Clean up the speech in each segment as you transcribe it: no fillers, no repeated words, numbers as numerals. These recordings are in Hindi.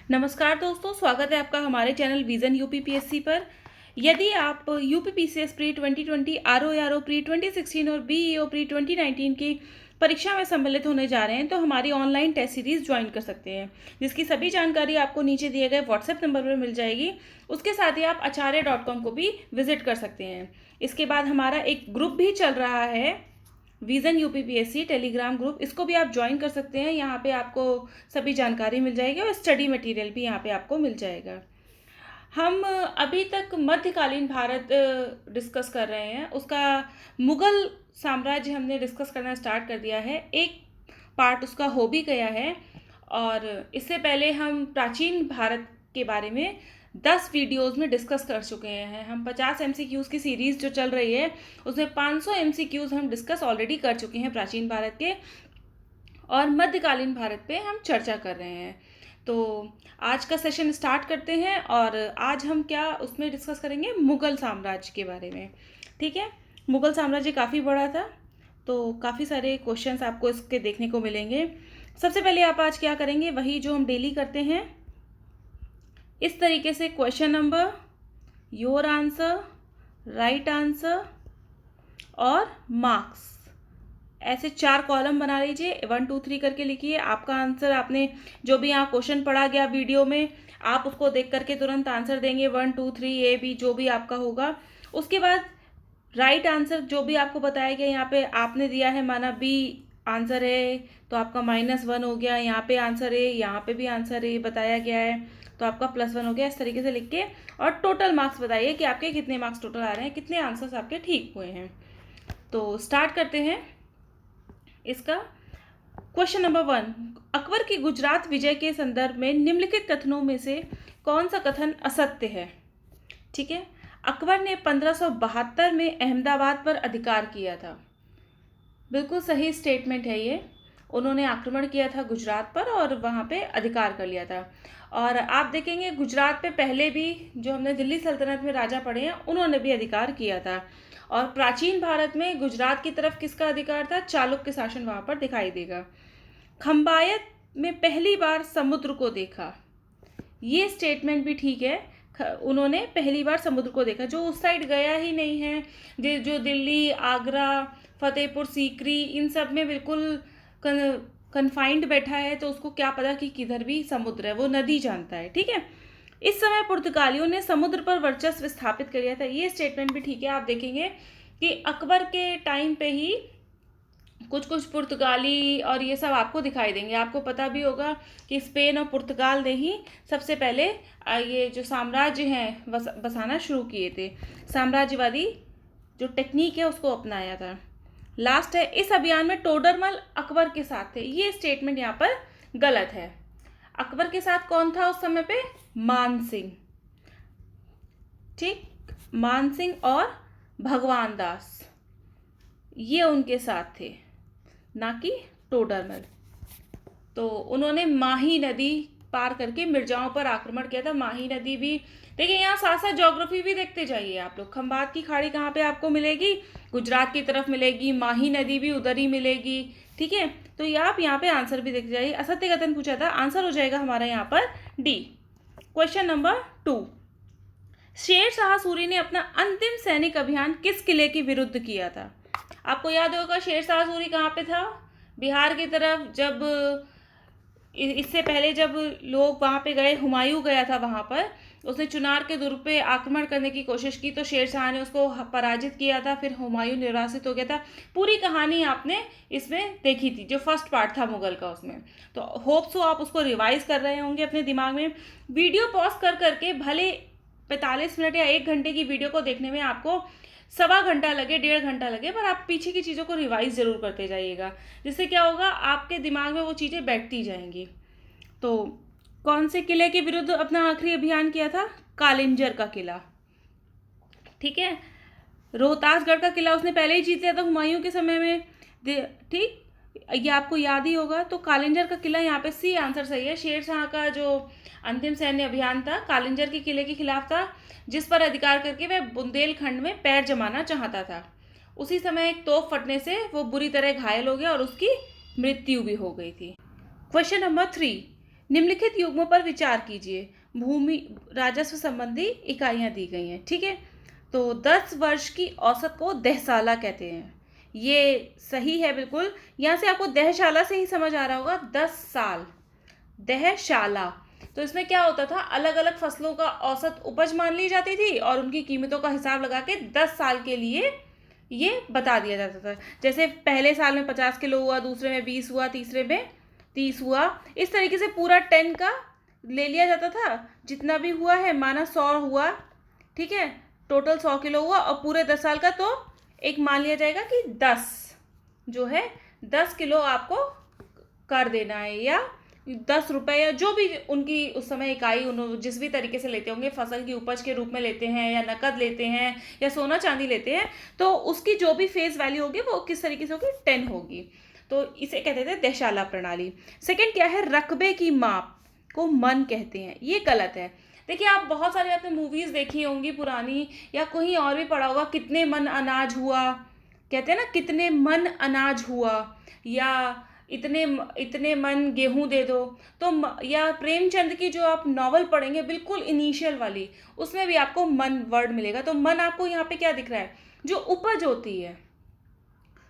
नमस्कार दोस्तों, स्वागत है आपका हमारे चैनल विजन यूपीपीएससी पर। यदि आप यूपीपीसीएस प्री 2020, आरओ प्री 2016 और बीईओ प्री 2019 की परीक्षा में सम्मिलित होने जा रहे हैं तो हमारी ऑनलाइन टेस्ट सीरीज ज्वाइन कर सकते हैं, जिसकी सभी जानकारी आपको नीचे दिए गए व्हाट्सएप नंबर पर मिल जाएगी। उसके साथ ही आप acharya.com को भी विजिट कर सकते हैं। इसके बाद हमारा एक ग्रुप भी चल रहा है, विजन यूपीपीएससी टेलीग्राम ग्रुप, इसको भी आप ज्वाइन कर सकते हैं। यहाँ पे आपको सभी जानकारी मिल जाएगी और स्टडी मटेरियल भी यहाँ पे आपको मिल जाएगा। हम अभी तक मध्यकालीन भारत डिस्कस कर रहे हैं, उसका मुगल साम्राज्य हमने डिस्कस करना स्टार्ट कर दिया है, एक पार्ट उसका हो भी गया है। और इससे पहले हम प्राचीन भारत के बारे में 10 वीडियोस में डिस्कस कर चुके हैं। हम 50 MCQs की सीरीज़ जो चल रही है उसमें 500 MCQs हम डिस्कस ऑलरेडी कर चुके हैं प्राचीन भारत के, और मध्यकालीन भारत पे हम चर्चा कर रहे हैं। तो आज का सेशन स्टार्ट करते हैं और आज हम क्या उसमें डिस्कस करेंगे, मुगल साम्राज्य के बारे में। ठीक है, मुगल साम्राज्य काफ़ी बड़ा था तो काफ़ी सारे क्वेश्चंस आपको इसके देखने को मिलेंगे। सबसे पहले आप आज क्या करेंगे, वही जो हम डेली करते हैं, इस तरीके से question number, your answer, right answer और मार्क्स, ऐसे 4 कॉलम बना लीजिए। 1 2 3 करके लिखिए। आपका आंसर, आपने जो भी यहाँ क्वेश्चन पढ़ा गया वीडियो में, आप उसको देख करके तुरंत आंसर देंगे 1 2 3 A B जो भी आपका होगा। उसके बाद राइट आंसर जो भी आपको बताया गया, यहाँ पे आपने दिया है माना B आंसर है तो आपका -1 हो गया। यहाँ पे आंसर है, यहाँ पे भी आंसर है बताया गया है तो आपका +1 हो गया। इस तरीके से लिख के और टोटल मार्क्स बताइए कि आपके कितने मार्क्स टोटल आ रहे हैं, कितने आंसर्स आपके ठीक हुए हैं। तो स्टार्ट करते हैं इसका। क्वेश्चन नंबर 1, अकबर की गुजरात विजय के संदर्भ में निम्नलिखित कथनों में से कौन सा कथन असत्य है। ठीक है, अकबर ने 1572 में अहमदाबाद पर अधिकार किया था। बिल्कुल सही स्टेटमेंट है ये। उन्होंने आक्रमण किया था गुजरात पर और वहाँ पे अधिकार कर लिया था। और आप देखेंगे गुजरात पे पहले भी जो हमने दिल्ली सल्तनत में राजा पढ़े हैं उन्होंने भी अधिकार किया था। और प्राचीन भारत में गुजरात की तरफ किसका अधिकार था, चालुक्य शासन वहाँ पर दिखाई देगा। खम्बायत में पहली बार समुद्र को देखा, ये स्टेटमेंट भी ठीक है। उन्होंने पहली बार समुद्र को देखा, जो उस साइड गया ही नहीं है, जो दिल्ली, आगरा, फतेहपुर सीकरी, इन सब में बिल्कुल कन्फाइंड बैठा है तो उसको क्या पता कि किधर भी समुद्र है, वो नदी जानता है। ठीक है, इस समय पुर्तगालियों ने समुद्र पर वर्चस्व स्थापित कर लिया था, ये स्टेटमेंट भी ठीक है। आप देखेंगे कि अकबर के टाइम पे ही कुछ कुछ पुर्तगाली और ये सब आपको दिखाई देंगे। आपको पता भी होगा कि स्पेन और पुर्तगाल ने ही सबसे पहले ये जो साम्राज्य हैं बसाना शुरू किए थे। साम्राज्यवादी जो टेक्निक है उसको अपनाया था। लास्ट है, इस अभियान में टोडरमल अकबर के साथ थे, ये स्टेटमेंट यहाँ पर गलत है। अकबर के साथ कौन था उस समय पे, मान सिंह। ठीक, मान सिंह और भगवान दास, ये उनके साथ थे, ना कि टोडरमल। तो उन्होंने माही नदी पार करके मिर्जाओं पर आक्रमण किया था। माही नदी भी देखिए, यहाँ साथ साथ ज्योग्राफी भी देखते जाइए आप लोग। खंबात की खाड़ी कहाँ पे आपको मिलेगी, गुजरात की तरफ मिलेगी, माही नदी भी उधर ही मिलेगी। ठीक है, तो ये आप यहाँ पे आंसर भी देखते जाइए। असत्य कथन पूछा था, आंसर हो जाएगा हमारा यहाँ पर D. Question number 2, Sher Shah Suri ने अपना अंतिम सैनिक अभियान किस किले के विरुद्ध किया था। आपको याद होगा शेर शाह सूरी कहाँ पे था, बिहार की तरफ। जब इससे पहले जब लोग वहाँ पे गए, हुमायूं गया था वहाँ पर, उसने चुनार के दुर्ग पे आक्रमण करने की कोशिश की तो शेर शाह ने उसको पराजित किया था, फिर हुमायूं निराशित हो गया था। पूरी कहानी आपने इसमें देखी थी, जो फर्स्ट पार्ट था मुगल का उसमें। तो होप सो आप उसको रिवाइज कर रहे होंगे अपने दिमाग में। वीडियो पॉज कर करके, भले 45 मिनट या 1 घंटे की वीडियो को देखने में आपको 1.25 घंटा लगे, 1.5 घंटा लगे, पर आप पीछे की चीज़ों को रिवाइज ज़रूर करते जाइएगा, जिससे क्या होगा, आपके दिमाग में वो चीज़ें बैठती जाएंगी। तो कौन से किले के विरुद्ध अपना आखिरी अभियान किया था, कालिंजर का किला। ठीक है, रोहतासगढ़ का किला उसने पहले ही जीत लिया था हुमायूं के समय में। ठीक, ये आपको याद ही होगा। तो कालिंजर का किला, यहाँ पे सी आंसर सही है। शेर शाह का जो अंतिम सैन्य अभियान था कालिंजर के किले के खिलाफ था, जिस पर अधिकार करके वह बुंदेलखंड में पैर जमाना चाहता था। उसी समय एक तोप फटने से वो बुरी तरह घायल हो गया और उसकी मृत्यु भी हो गई थी। क्वेश्चन नंबर 3, निम्नलिखित युग्मों पर विचार कीजिए। भूमि राजस्व संबंधी इकाइयाँ दी गई हैं, ठीक है। तो 10 वर्ष की औसत को दहसाला कहते हैं, ये सही है बिल्कुल। यहाँ से आपको दहशाला से ही समझ आ रहा होगा, 10 साल दहशाला। तो इसमें क्या होता था, अलग अलग फसलों का औसत उपज मान ली जाती थी और उनकी कीमतों का हिसाब लगा के 10 साल के लिए ये बता दिया जाता था। जैसे पहले साल में 50 किलो हुआ, दूसरे में 20 हुआ, तीसरे में 30 हुआ, इस तरीके से पूरा 10 का ले लिया जाता था। जितना भी हुआ है, माना 100 हुआ, ठीक है, टोटल 100 किलो हुआ, और पूरे 10 साल का तो एक मान लिया जाएगा कि 10 जो है 10 किलो आपको कर देना है, या 10 रुपए, या जो भी उनकी उस समय इकाई जिस भी तरीके से लेते होंगे, फसल की उपज के रूप में लेते हैं या नकद लेते हैं या सोना चांदी लेते हैं, तो उसकी जो भी फेस वैल्यू होगी वो किस तरीके से होगी, 10 होगी। तो इसे कहते थे दहशाला प्रणाली। सेकंड क्या है, रकबे की माप को मन कहते हैं, ये गलत है। देखिए, आप बहुत सारी आपने मूवीज़ देखी होंगी पुरानी, या कहीं और भी पढ़ा होगा, कितने मन अनाज हुआ, कहते हैं ना, कितने मन अनाज हुआ, या इतने इतने मन गेहूं दे दो। तो या प्रेमचंद की जो आप नॉवल पढ़ेंगे बिल्कुल इनिशियल वाली, उसमें भी आपको मन वर्ड मिलेगा। तो मन आपको यहाँ पे क्या दिख रहा है, जो उपज होती है,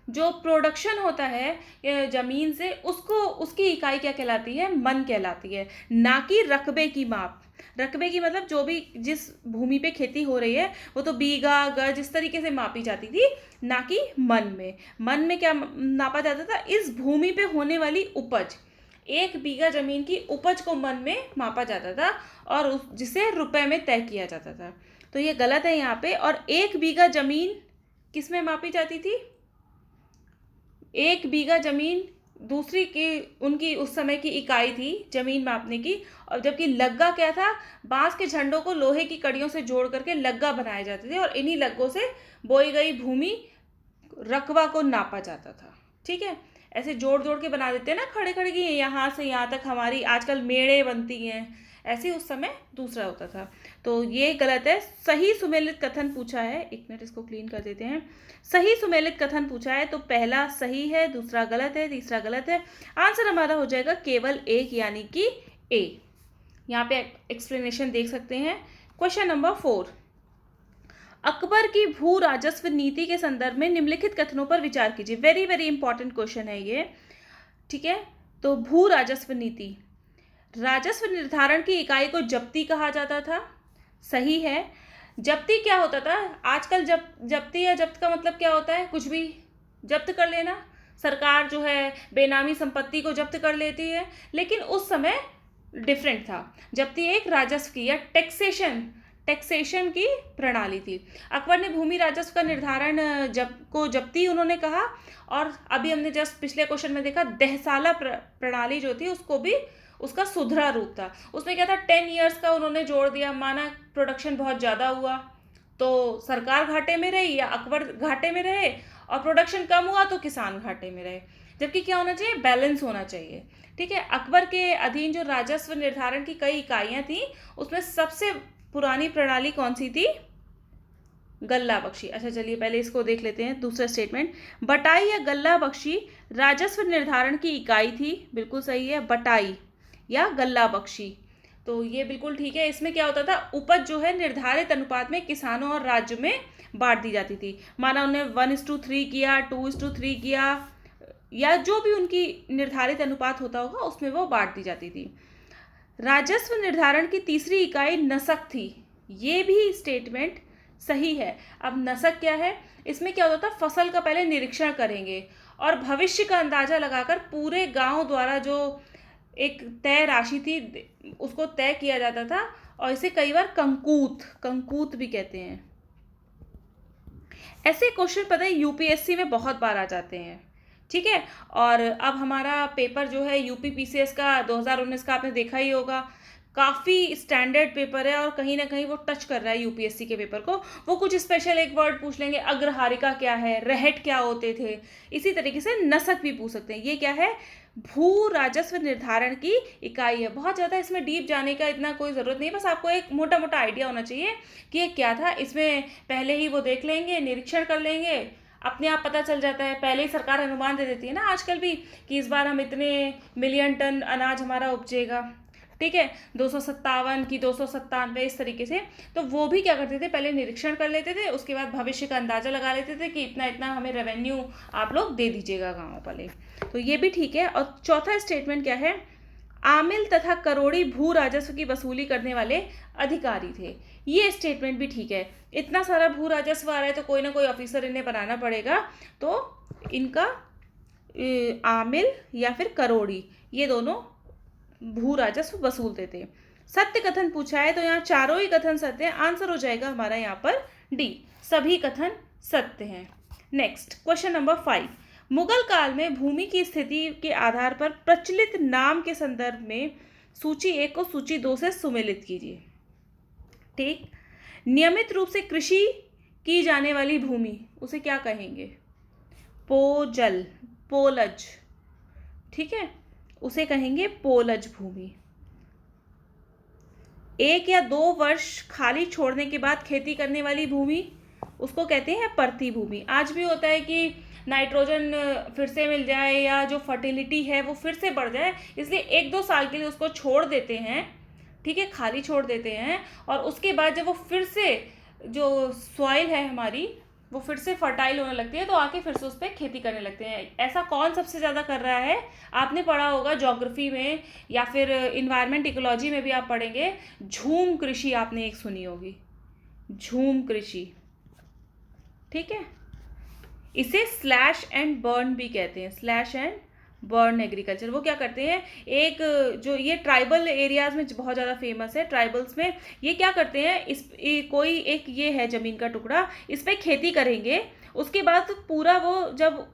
जो प्रोडक्शन होता है ज़मीन से, उसको उसकी इकाई क्या कहलाती है, मन कहलाती है, ना कि रकबे की माप। रकबे की मतलब जो भी जिस भूमि पे खेती हो रही है वो तो बीघा गज इस तरीके से मापी जाती थी, ना कि मन में। मन में क्या नापा जाता था, इस भूमि पे होने वाली उपज, 1 बीघा जमीन की उपज को मन में मापा जाता था और जिसे रुपए में तय किया जाता था। तो ये गलत है यहाँ पे। और 1 बीघा जमीन किस में मापी जाती थी, 1 बीघा जमीन दूसरी की उनकी उस समय की इकाई थी जमीन मापने की। और जबकि लग्गा क्या था, बांस के झंडों को लोहे की कड़ियों से जोड़ करके लग्गा बनाए जाते थे और इन्हीं लग्गों से बोई गई भूमि रकबा को नापा जाता था, ठीक है। ऐसे जोड़ जोड़ के बना देते हैं ना, खड़े खड़े की यहाँ से यहाँ तक हमारी आजकल मेड़े बनती हैं, ऐसे उस समय दूसरा होता था। तो ये गलत है। सही सुमेलित कथन पूछा है, एक मिनट इसको क्लीन कर देते हैं। सही सुमेलित कथन पूछा है, तो पहला सही है, दूसरा गलत है, तीसरा गलत है। आंसर हमारा हो जाएगा केवल एक, यानी कि ए। यहाँ पे एक्सप्लेनेशन देख सकते हैं। क्वेश्चन नंबर 4, अकबर की भू राजस्व नीति के संदर्भ में निम्नलिखित कथनों पर विचार कीजिए। वेरी वेरी इंपॉर्टेंट क्वेश्चन है ये, ठीक है। तो भू राजस्व नीति, राजस्व निर्धारण की इकाई को जब्ती कहा जाता था, सही है। जब्ती क्या होता था, आजकल जब्ती या जब्त का मतलब क्या होता है, कुछ भी जब्त कर लेना। सरकार जो है बेनामी संपत्ति को जब्त कर लेती है, लेकिन उस समय डिफरेंट था। जब्ती एक राजस्व की या टैक्सेशन की प्रणाली थी। अकबर ने भूमि राजस्व का निर्धारण जब्ती उन्होंने कहा। और अभी हमने जस्ट पिछले क्वेश्चन में देखा, दहसाला प्रणाली जो थी उसको भी उसका सुधरा रूप था। उसमें क्या था, 10 ईयर्स का उन्होंने जोड़ दिया। माना प्रोडक्शन बहुत ज़्यादा हुआ तो सरकार घाटे में रही या अकबर घाटे में रहे, और प्रोडक्शन कम हुआ तो किसान घाटे में रहे। जबकि क्या होना चाहिए, बैलेंस होना चाहिए, ठीक है। अकबर के अधीन जो राजस्व निर्धारण की कई इकाइयाँ थी, उसमें सबसे पुरानी प्रणाली कौन सी थी, गल्ला बख्शी। अच्छा चलिए पहले इसको देख लेते हैं, दूसरा स्टेटमेंट। बटाई या गल्ला बख्शी राजस्व निर्धारण की इकाई थी, बिल्कुल सही है, बटाई या गल्ला बख्शी। तो ये बिल्कुल ठीक है। इसमें क्या होता था, उपज जो है निर्धारित अनुपात में किसानों और राज्य में बांट दी जाती थी। माना उन्हें 1:3 किया, 2:3 किया, या जो भी उनकी निर्धारित अनुपात होता होगा उसमें वो बांट दी जाती थी। राजस्व निर्धारण की तीसरी इकाई नसक थी, ये भी स्टेटमेंट सही है। अब नसक क्या है, इसमें क्या होता था, फसल का पहले निरीक्षण करेंगे और भविष्य का अंदाजा लगाकर पूरे गांव द्वारा जो एक तय राशि थी उसको तय किया जाता था, और इसे कई बार कंकूत भी कहते हैं। ऐसे क्वेश्चन पता है यूपीएससी में बहुत बार आ जाते हैं, ठीक है। और अब हमारा पेपर जो है यूपी पीसीएस का 2019 का आपने देखा ही होगा, काफ़ी स्टैंडर्ड पेपर है और कहीं ना कहीं वो टच कर रहा है यूपीएससी के पेपर को। वो कुछ स्पेशल एक वर्ड पूछ लेंगे, अग्रहारिका क्या है, रहट क्या होते थे, इसी तरीके से नसक भी पूछ सकते हैं। ये क्या है, भू राजस्व निर्धारण की इकाई है। बहुत ज़्यादा इसमें डीप जाने का इतना कोई ज़रूरत नहीं, बस आपको एक मोटा मोटा आइडिया होना चाहिए कि ये क्या था। इसमें पहले ही वो देख लेंगे, निरीक्षण कर लेंगे, अपने आप पता चल जाता है। पहले ही सरकार अनुमान दे देती है ना आजकल भी कि इस बार हम इतने मिलियन टन अनाज हमारा उपजेगा। ठीक है, 257 की 297 इस तरीके से। तो वो भी क्या करते थे, पहले निरीक्षण कर लेते थे, उसके बाद भविष्य का अंदाजा लगा लेते थे कि इतना इतना हमें रेवेन्यू आप लोग दे दीजिएगा गाँव वाले। तो ये भी ठीक है। और चौथा स्टेटमेंट क्या है, आमिल तथा करोड़ी भू राजस्व की वसूली करने वाले अधिकारी थे। ये स्टेटमेंट भी ठीक है। इतना सारा भू राजस्व आ रहा है तो कोई ना कोई ऑफिसर इन्हें बनाना पड़ेगा, तो इनका आमिल या फिर करोड़ी, ये दोनों भू राजस्व वसूलते थे। सत्य कथन पूछा है तो यहाँ चारों ही कथन सत्य है। आंसर हो जाएगा हमारा यहाँ पर डी, सभी कथन सत्य हैं। नेक्स्ट क्वेश्चन नंबर 5, मुगल काल में भूमि की स्थिति के आधार पर प्रचलित नाम के संदर्भ में सूची 1 को सूची 2 से सुमेलित कीजिए। ठीक, नियमित रूप से कृषि की जाने वाली भूमि उसे क्या कहेंगे, पोजल, पोलज, ठीक है, उसे कहेंगे पोलज भूमि। 1 या 2 वर्ष खाली छोड़ने के बाद खेती करने वाली भूमि उसको कहते हैं परती भूमि। आज भी होता है कि नाइट्रोजन फिर से मिल जाए या जो फर्टिलिटी है वो फिर से बढ़ जाए, इसलिए 1-2 साल के लिए उसको छोड़ देते हैं, ठीक है, खाली छोड़ देते हैं। और उसके बाद जब वो फिर से जो सॉइल है हमारी वो फिर से फर्टाइल होने लगती है तो आके फिर से उस पर खेती करने लगते हैं। ऐसा कौन सबसे ज़्यादा कर रहा है, आपने पढ़ा होगा ज्योग्राफी में या फिर इन्वायरमेंट इकोलॉजी में भी आप पढ़ेंगे, झूम कृषि आपने एक सुनी होगी, झूम कृषि, ठीक है। इसे स्लैश एंड बर्न भी कहते हैं, स्लैश एंड बर्न एग्रीकल्चर। वो क्या करते हैं, एक जो ये ट्राइबल एरियाज में बहुत ज़्यादा फेमस है, ट्राइबल्स में ये क्या करते हैं, कोई एक ये है ज़मीन का टुकड़ा, इस पर खेती करेंगे, उसके बाद पूरा वो जब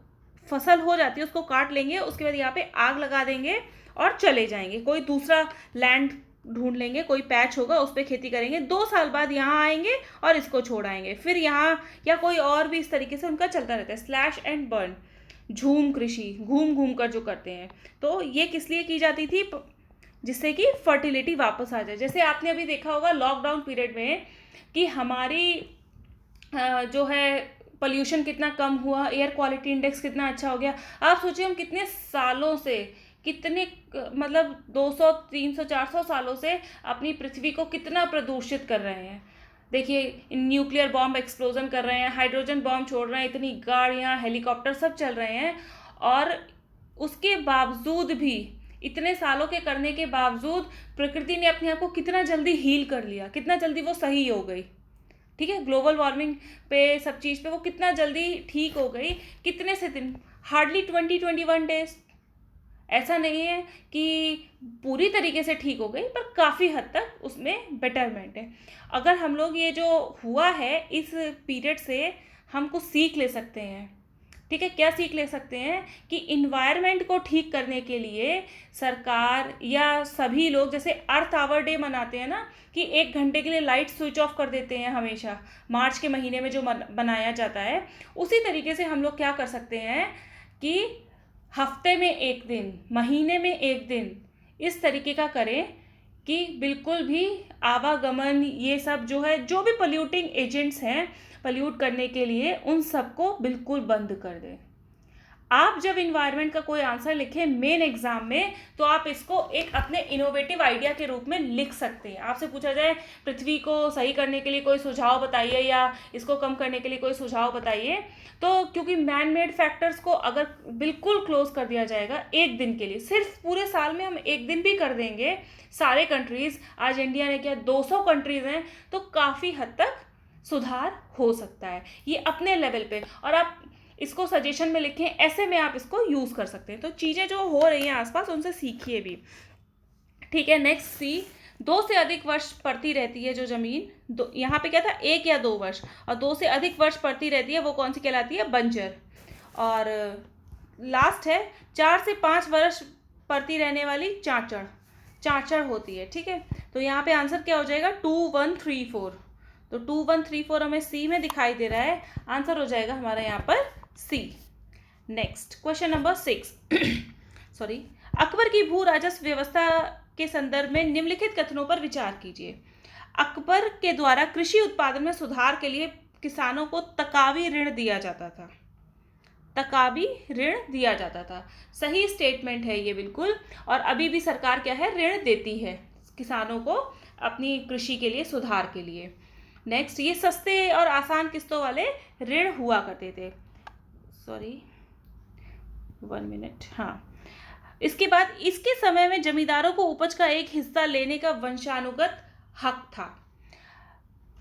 फसल हो जाती है उसको काट लेंगे, उसके बाद यहाँ पे आग लगा देंगे और चले जाएंगे, कोई दूसरा लैंड ढूंढ लेंगे, कोई पैच होगा उस पर खेती करेंगे, 2 साल बाद यहाँ आएंगे और इसको छोड़ आएंगे, फिर यहाँ या कोई और भी, इस तरीके से उनका चलता रहता है। स्लैश एंड बर्न, झूम कृषि, घूम घूम कर जो करते हैं। तो ये किस लिए की जाती थी, जिससे कि फर्टिलिटी वापस आ जाए। जैसे आपने अभी देखा होगा लॉकडाउन पीरियड में कि हमारी जो है पोल्यूशन कितना कम हुआ, एयर क्वालिटी इंडेक्स कितना अच्छा हो गया। आप सोचिए हम कितने सालों से, कितने मतलब 200, 300, 400 सालों से अपनी पृथ्वी को कितना प्रदूषित कर रहे हैं। देखिए न्यूक्लियर बॉम्ब एक्सप्लोजन कर रहे हैं, हाइड्रोजन बॉम्ब छोड़ रहे हैं, इतनी गाड़ियाँ, हेलीकॉप्टर सब चल रहे हैं, और उसके बावजूद भी, इतने सालों के करने के बावजूद प्रकृति ने अपने आप को कितना जल्दी हील कर लिया, कितना जल्दी वो सही हो गई, ठीक है। ग्लोबल वार्मिंग पे, सब चीज़ पे वो कितना जल्दी ठीक हो गई, कितने से दिन, हार्डली 20-21 डेज। ऐसा नहीं है कि पूरी तरीके से ठीक हो गई, पर काफ़ी हद तक उसमें बेटरमेंट है। अगर हम लोग ये जो हुआ है इस पीरियड से हम कुछ सीख ले सकते हैं, ठीक है। क्या सीख ले सकते हैं कि इन्वायरमेंट को ठीक करने के लिए सरकार या सभी लोग, जैसे अर्थ आवर डे मनाते हैं ना, कि 1 घंटे के लिए लाइट स्विच ऑफ कर देते हैं हमेशा, मार्च के महीने में जो बनाया जाता है, उसी तरीके से हम लोग क्या कर सकते हैं कि हफ्ते में 1 दिन, महीने में 1 दिन इस तरीके का करें कि बिल्कुल भी आवागमन, ये सब जो है, जो भी पोल्यूटिंग एजेंट्स हैं पोल्यूट करने के लिए, उन सबको बिल्कुल बंद कर दें। आप जब इन्वायरमेंट का कोई आंसर लिखें मेन एग्जाम में, तो आप इसको एक अपने इनोवेटिव आइडिया के रूप में लिख सकते हैं। आपसे पूछा जाए पृथ्वी को सही करने के लिए कोई सुझाव बताइए या इसको कम करने के लिए कोई सुझाव बताइए, तो क्योंकि मैन मेड फैक्टर्स को अगर बिल्कुल क्लोज कर दिया जाएगा 1 दिन के लिए, सिर्फ पूरे साल में हम 1 दिन भी कर देंगे सारे कंट्रीज़, आज इंडिया ने क्या 200 कंट्रीज़ हैं, तो काफ़ी हद तक सुधार हो सकता है, ये अपने लेवल पे। और आप इसको सजेशन में लिखें, ऐसे में आप इसको यूज़ कर सकते हैं। तो चीज़ें जो हो रही हैं आसपास उनसे सीखिए भी, ठीक है। नेक्स्ट सी, 2 से अधिक वर्ष पड़ती रहती है जो ज़मीन, यहाँ पे क्या था 1 या 2 वर्ष, और 2 से अधिक वर्ष पड़ती रहती है वो कौन सी कहलाती है, बंजर। और लास्ट है 4 से 5 वर्ष पड़ती रहने वाली चांचड़ होती है, ठीक है। तो यहाँ पे आंसर क्या हो जाएगा, 2134। तो 2134 हमें सी में दिखाई दे रहा है, आंसर हो जाएगा हमारा यहाँ पर C. Next question number 6 sorry, Akbar की भू राजस्व व्यवस्था के संदर्भ में निम्नलिखित कथनों पर विचार कीजिए। अकबर के द्वारा कृषि उत्पादन में सुधार के लिए किसानों को तकावी ऋण दिया जाता था, तकावी ऋण दिया जाता था। सही स्टेटमेंट है ये बिल्कुल, और अभी भी सरकार क्या है, ऋण देती है, किसानों को अपनी कृषि के लिए, सुधार के लिए। नेक्स्ट, ये सस्ते और आसान किस्तों वाले ऋण हुआ करते थे। Sorry, 1 minute. हाँ, इसके बाद इसके समय में जमींदारों को उपज का एक हिस्सा लेने का वंशानुगत हक था।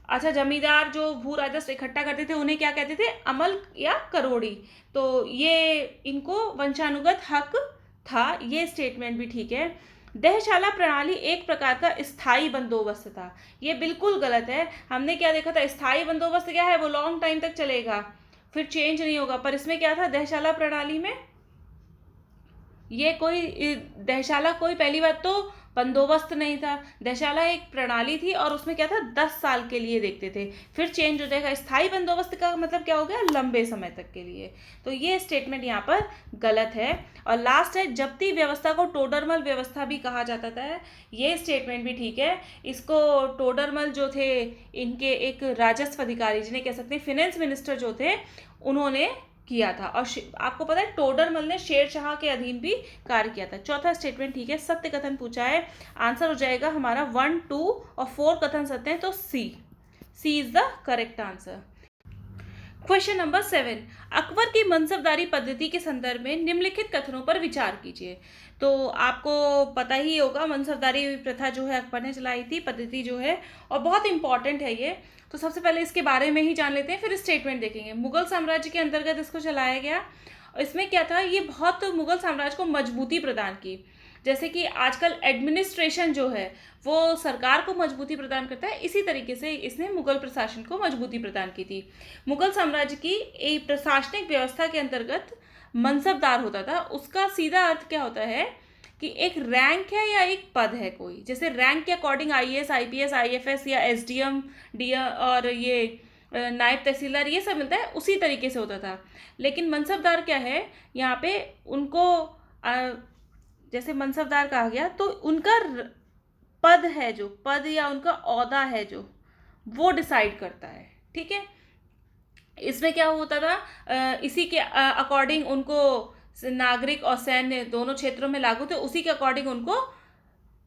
अच्छा, जमींदार जो भू राजस्व इकट्ठा करते थे उन्हें क्या कहते थे? अमल या करोड़ी। तो ये इनको वंशानुगत हक था। ये स्टेटमेंट भी ठीक है। दहशाला प्रणाली एक प्रकार का स्थायी बंदोबस्त था। ये बिल्कुल गलत है। हमने क्या देखा था? स्थायी बंदोबस्त क्या है? वो लॉन्ग टाइम तक चलेगा, फिर चेंज नहीं होगा। पर इसमें क्या था? दहशाला प्रणाली में ये कोई दहशाला कोई पहली बात तो बंदोबस्त नहीं था। दहशाला एक प्रणाली थी और उसमें क्या था? 10 साल के लिए देखते थे, फिर चेंज हो जाएगा। स्थायी बंदोबस्त का मतलब क्या हो गया? लंबे समय तक के लिए। तो ये स्टेटमेंट यहाँ पर गलत है। और लास्ट है, जब्ती व्यवस्था को टोडरमल व्यवस्था भी कहा जाता था। ये स्टेटमेंट भी ठीक है। इसको टोडरमल जो थे, इनके एक राजस्व अधिकारी, जिन्हें कह सकते हैं फिनेंस मिनिस्टर जो थे, उन्होंने किया था। और आपको पता है टोडरमल ने शेरशाह के अधीन भी कार्य किया था। चौथा स्टेटमेंट ठीक है। सत्य कथन पूछा है, आंसर हो जाएगा हमारा 1, 2 और 4 कथन सत्य हैं, तो C is the correct answer. Question number 7, Akbar की मनसबदारी पद्धति के संदर्भ में निम्नलिखित कथनों पर विचार कीजिए। तो आपको पता ही होगा, मनसबदारी प्रथा जो है अकबर ने चलाई थी, पद्धति जो है, और बहुत इंपॉर्टेंट है ये। तो सबसे पहले इसके बारे में ही जान लेते हैं, फिर स्टेटमेंट देखेंगे। मुगल साम्राज्य के अंतर्गत इसको चलाया गया। इसमें क्या था? ये बहुत मुगल साम्राज्य को मजबूती प्रदान की। जैसे कि आजकल एडमिनिस्ट्रेशन जो है वो सरकार को मजबूती प्रदान करता है, इसी तरीके से इसने मुगल प्रशासन को मजबूती प्रदान की थी। मुगल साम्राज्य की एक प्रशासनिक व्यवस्था के अंतर्गत मनसबदार होता था। उसका सीधा अर्थ क्या होता है कि एक रैंक है या एक पद है कोई। जैसे रैंक के अकॉर्डिंग IAS, IPS, IFS या SDM, DM और ये नायब तहसीलदार, ये सब मिलता है, उसी तरीके से होता था। लेकिन मनसबदार क्या है? यहाँ पे उनको जैसे मनसबदार कहा गया तो उनका पद है, जो पद या उनका ओहदा है जो, वो डिसाइड करता है। ठीक है, इसमें क्या होता था? इसी के अकॉर्डिंग उनको नागरिक और सैन्य दोनों क्षेत्रों में लागू थे, उसी के अकॉर्डिंग उनको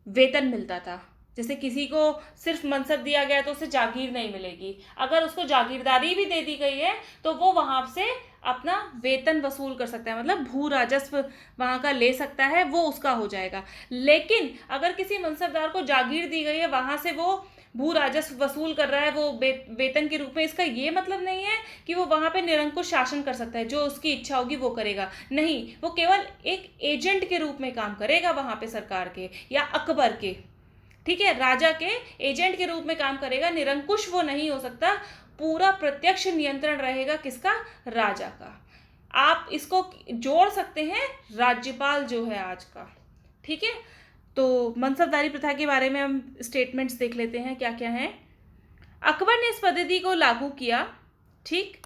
वेतन मिलता था। जैसे किसी को सिर्फ मनसब दिया गया तो उसे जागीर नहीं मिलेगी, अगर उसको जागीरदारी भी दे दी गई है तो वो वहाँ से अपना वेतन वसूल कर सकता है, मतलब भू राजस्व वहाँ का ले सकता है, वो उसका हो जाएगा। लेकिन अगर किसी मनसबदार को जागीर दी गई है, वहाँ से वो भू राजस्व वसूल कर रहा है वो वेतन के रूप में, इसका ये मतलब नहीं है कि वो वहाँ पे निरंकुश शासन कर सकता है, जो उसकी इच्छा होगी वो करेगा। नहीं, वो केवल एक एजेंट के रूप में काम करेगा वहाँ पे सरकार के या अकबर के। ठीक है, राजा के एजेंट के रूप में काम करेगा, निरंकुश वो नहीं हो सकता। पूरा प्रत्यक्ष नियंत्रण रहेगा किसका? राजा का। आप इसको जोड़ सकते हैं राज्यपाल जो है आज का। ठीक है, तो मनसबदारी प्रथा के बारे में हम स्टेटमेंट्स देख लेते हैं क्या क्या हैं। अकबर ने इस पद्धति को लागू किया, ठीक,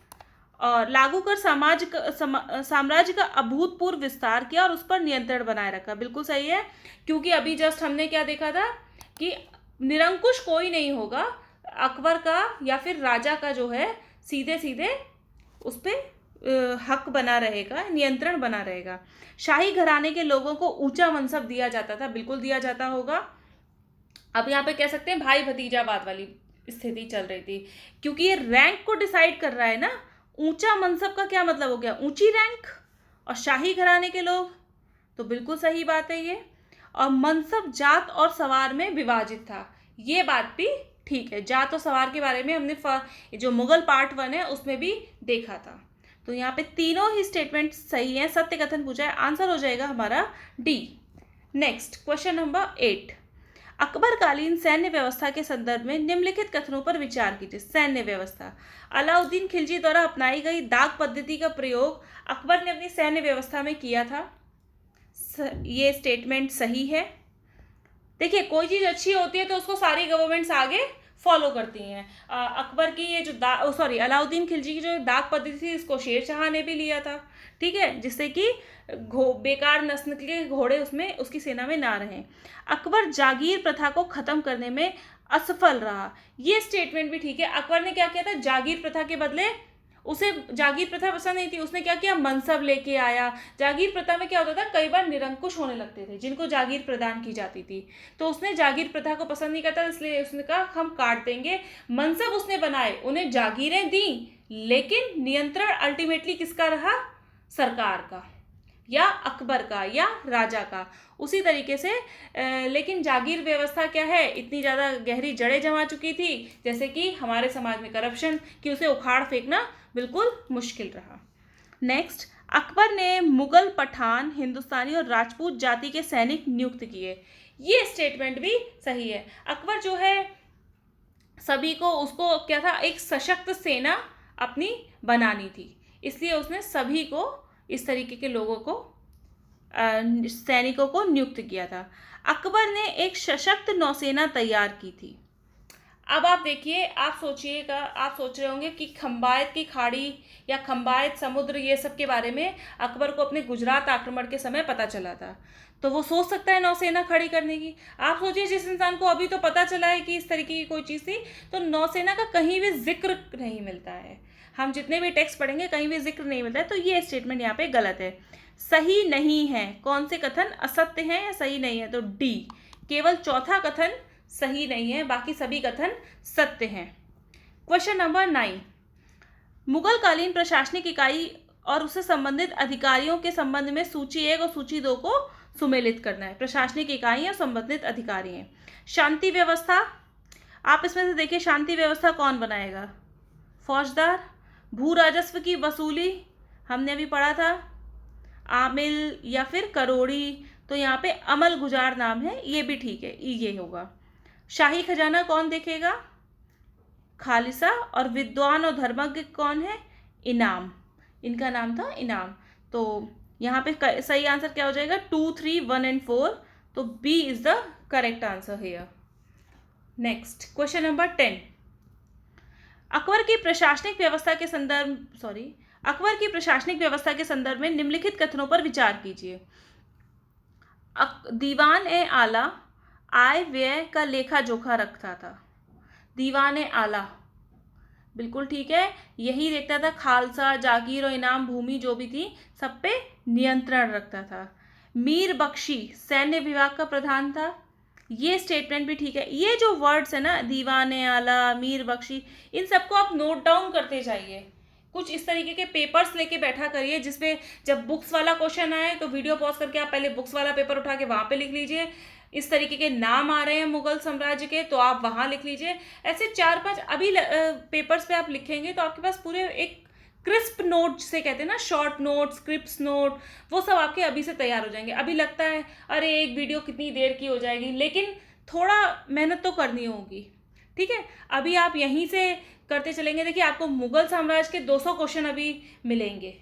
और लागू कर साम्राज्य का अभूतपूर्व विस्तार किया और उस पर नियंत्रण बनाए रखा। बिल्कुल सही है, क्योंकि अभी जस्ट हमने क्या देखा था कि निरंकुश कोई नहीं होगा, अकबर का या फिर राजा का जो है सीधे सीधे उस पर हक बना रहेगा, नियंत्रण बना रहेगा। शाही घराने के लोगों को ऊंचा मनसब दिया जाता था, बिल्कुल दिया जाता होगा। अब यहाँ पे कह सकते हैं भाई भतीजावाद वाली स्थिति चल रही थी, क्योंकि ये रैंक को डिसाइड कर रहा है ना। ऊंचा मनसब का क्या मतलब हो गया? ऊंची रैंक, और शाही घराने के लोग, तो बिल्कुल सही बात है ये। और मनसब जात और सवार में विभाजित था, ये बात भी ठीक है। जात और सवार के बारे में हमने जो मुगल पार्ट 1 है उसमें भी देखा था। तो यहाँ पे तीनों ही स्टेटमेंट सही हैं। सत्य कथन पूछा है, आंसर हो जाएगा हमारा डी। नेक्स्ट क्वेश्चन नंबर 8, अकबरकालीन सैन्य व्यवस्था के संदर्भ में निम्नलिखित कथनों पर विचार कीजिए। सैन्य व्यवस्था, अलाउद्दीन खिलजी द्वारा अपनाई गई दाग पद्धति का प्रयोग अकबर ने अपनी सैन्य व्यवस्था में किया था। ये स्टेटमेंट सही है। देखिए, कोई चीज़ अच्छी होती है तो उसको सारी गवर्नमेंट्स आगे फॉलो करती हैं। अकबर की ये जो अलाउद्दीन खिलजी की जो दाग पद्धति थी, इसको शेरशाह ने भी लिया था। ठीक है, जिससे कि बेकार नस्ल के घोड़े उसमें उसकी सेना में ना रहें। अकबर जागीर प्रथा को खत्म करने में असफल रहा, ये स्टेटमेंट भी ठीक है। अकबर ने क्या किया था? जागीर प्रथा के बदले उसे जागीर प्रथा पसंद नहीं थी, उसने क्या किया, मनसब लेके आया। जागीर प्रथा में क्या होता था, कई बार निरंकुश होने लगते थे जिनको जागीर प्रदान की जाती थी, तो उसने जागीर प्रथा को पसंद नहीं करता, इसलिए उसने कहा हम काट देंगे। मनसब उसने बनाए, उन्हें जागीरें दी, लेकिन नियंत्रण अल्टीमेटली किसका रहा, सरकार का या अकबर का या राजा का। उसी तरीके से लेकिन जागीर व्यवस्था क्या है, इतनी ज़्यादा गहरी जड़ें जमा चुकी थी, जैसे कि हमारे समाज में करप्शन, कि उसे उखाड़ फेंकना बिल्कुल मुश्किल रहा। नेक्स्ट, अकबर ने मुगल, पठान, हिंदुस्तानी और राजपूत जाति के सैनिक नियुक्त किए। ये स्टेटमेंट भी सही है। अकबर जो है सभी को, उसको क्या था, एक सशक्त सेना अपनी बनानी थी, इसलिए उसने सभी को, इस तरीके के लोगों को, सैनिकों को नियुक्त किया था। अकबर ने एक सशक्त नौसेना तैयार की थी। अब आप देखिए, आप सोचिएगा, आप सोच रहे होंगे कि खंबात की खाड़ी या खंबात समुद्र, ये सब के बारे में अकबर को अपने गुजरात आक्रमण के समय पता चला था, तो वो सोच सकता है नौसेना खड़ी करने की। आप सोचिए, जिस इंसान को अभी तो पता चला है कि इस तरीके की कोई चीज़ थी, तो नौसेना का कहीं भी जिक्र नहीं मिलता है। हम जितने भी टेक्स्ट पढ़ेंगे कहीं भी जिक्र नहीं मिलता है, तो ये स्टेटमेंट यहाँ पे गलत है, सही नहीं है। कौन से कथन असत्य हैं या सही नहीं है, तो डी, केवल चौथा कथन सही नहीं है, बाकी सभी कथन सत्य हैं। क्वेश्चन नंबर 9, मुगल कालीन प्रशासनिक इकाई और उससे संबंधित अधिकारियों के संबंध में सूची 1 और सूची 2 को सुमेलित करना है। प्रशासनिक इकाई और संबंधित अधिकारी हैं। शांति व्यवस्था, आप इसमें से देखिए, शांति व्यवस्था कौन बनाएगा, फौजदार। भू राजस्व की वसूली हमने अभी पढ़ा था, आमिल या फिर करोड़ी, तो यहाँ पे अमल गुजार नाम है, ये भी ठीक है, ये होगा। शाही खजाना कौन देखेगा, खालिसा। और विद्वान और धर्मज्ञ कौन है, इनाम, इनका नाम था इनाम। तो यहाँ पे सही आंसर क्या हो जाएगा, 2, 3, 1 एंड 4, तो B is the correct answer here. Next, question number 10, Akbar की प्रशासनिक व्यवस्था के संदर्भ में निम्नलिखित कथनों पर विचार कीजिए। दीवान ए आला आय व्यय का लेखा जोखा रखता था। दीवान ए आला बिल्कुल ठीक है, यही देखता था, खालसा, जागीर और इनाम भूमि जो भी थी सब पे नियंत्रण रखता था। मीर बख्शी सैन्य विभाग का प्रधान था, ये स्टेटमेंट भी ठीक है। ये जो वर्ड्स है ना, दीवान ए आला, मीर बख्शी, इन सबको आप नोट डाउन करते जाइए। कुछ इस तरीके के पेपर्स लेके बैठा करिए, जिसपे जब बुक्स वाला क्वेश्चन आए तो वीडियो पॉज करके आप पहले बुक्स वाला पेपर उठा के वहाँ पे लिख लीजिए। इस तरीके के नाम आ रहे हैं मुगल साम्राज्य के, तो आप वहाँ लिख लीजिए। ऐसे 4-5 अभी पेपर्स पे आप लिखेंगे तो आपके पास पूरे एक क्रिस्प नोट से कहते हैं ना, शॉर्ट नोट, स्क्रिप्ट्स नोट, वो सब आपके अभी से तैयार हो जाएंगे। अभी लगता है अरे एक वीडियो कितनी देर की हो जाएगी, लेकिन थोड़ा मेहनत तो करनी होगी, ठीक है। अभी आप यहीं से करते चलेंगे। देखिए, आपको मुगल साम्राज्य के 200 क्वेश्चन अभी मिलेंगे।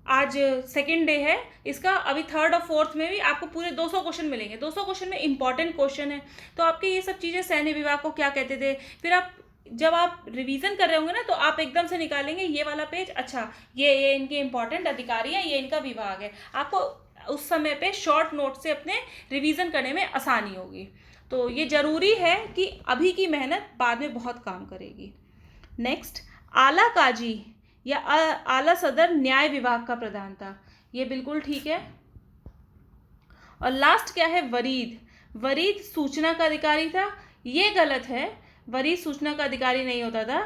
आज सेकंड डे है इसका, अभी 3rd और 4th में भी आपको पूरे 200 क्वेश्चन मिलेंगे। 200 क्वेश्चन में इंपॉर्टेंट क्वेश्चन है, तो आपके ये सब चीज़ें, सैन्य विभाग को क्या कहते थे, फिर आप जब आप रिवीजन कर रहे होंगे ना, तो आप एकदम से निकालेंगे ये वाला पेज, अच्छा ये इनके इंपॉर्टेंट अधिकारी हैं, ये इनका विभाग है। आपको उस समय पे शॉर्ट नोट से अपने रिवीजन करने में आसानी होगी। तो ये ज़रूरी है कि अभी की मेहनत बाद में बहुत काम करेगी। नेक्स्ट, आला काजी या आला सदर न्याय विभाग का प्रधान था, ये बिल्कुल ठीक है। और लास्ट क्या है, वरीद। वरीद सूचना का अधिकारी था, ये गलत है, वरीद सूचना का अधिकारी नहीं होता था।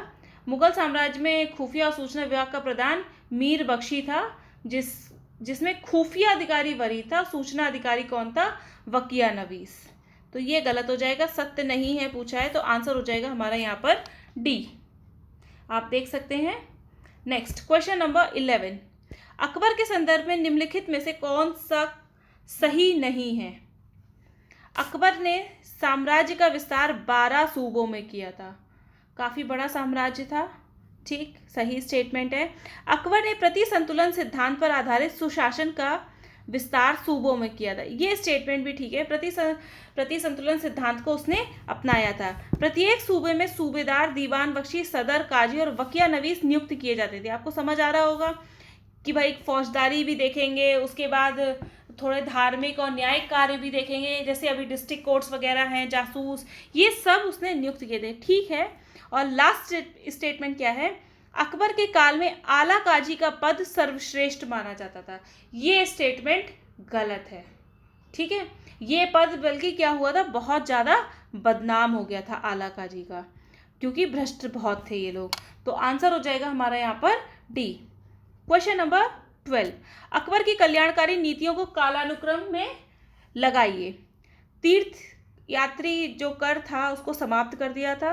मुगल साम्राज्य में खुफिया और सूचना विभाग का प्रधान मीर बख्शी था, जिसमें खुफिया अधिकारी वरीद था, सूचना अधिकारी कौन था, वकिया नवीस। तो ये गलत हो जाएगा, सत्य नहीं है पूछा है, तो आंसर हो जाएगा हमारा यहाँ पर डी, आप देख सकते हैं। नेक्स्ट, क्वेश्चन नंबर 11, अकबर के संदर्भ में निम्नलिखित में से कौन सा सही नहीं है। अकबर ने साम्राज्य का विस्तार 12 सूबों में किया था, काफ़ी बड़ा साम्राज्य था, ठीक, सही स्टेटमेंट है। अकबर ने प्रति संतुलन सिद्धांत पर आधारित सुशासन का विस्तार सूबों में किया था, ये स्टेटमेंट भी ठीक है। प्रति संतुलन सिद्धांत को उसने अपनाया था। प्रत्येक सूबे में सूबेदार, दीवान बख्शी, सदर, काजी और वकिया नवीस नियुक्त किए जाते थे। आपको समझ आ रहा होगा कि भाई फौजदारी भी देखेंगे, उसके बाद थोड़े धार्मिक और न्यायिक कार्य भी देखेंगे, जैसे अभी डिस्ट्रिक्ट कोर्ट्स वगैरह हैं, जासूस, ये सब उसने नियुक्त किए थे, ठीक है। और लास्ट स्टेटमेंट क्या है, अकबर के काल में आला काजी का पद सर्वश्रेष्ठ माना जाता था। ये स्टेटमेंट गलत है। ठीक है, ये पद बल्कि क्या हुआ था, बहुत ज़्यादा बदनाम हो गया था आला काजी का, क्योंकि भ्रष्ट बहुत थे ये लोग। तो आंसर हो जाएगा हमारा यहाँ पर डी। क्वेश्चन नंबर 12, अकबर की कल्याणकारी नीतियों को कालानुक्रम में लगाइए। तीर्थ यात्री जो कर था उसको समाप्त कर दिया था,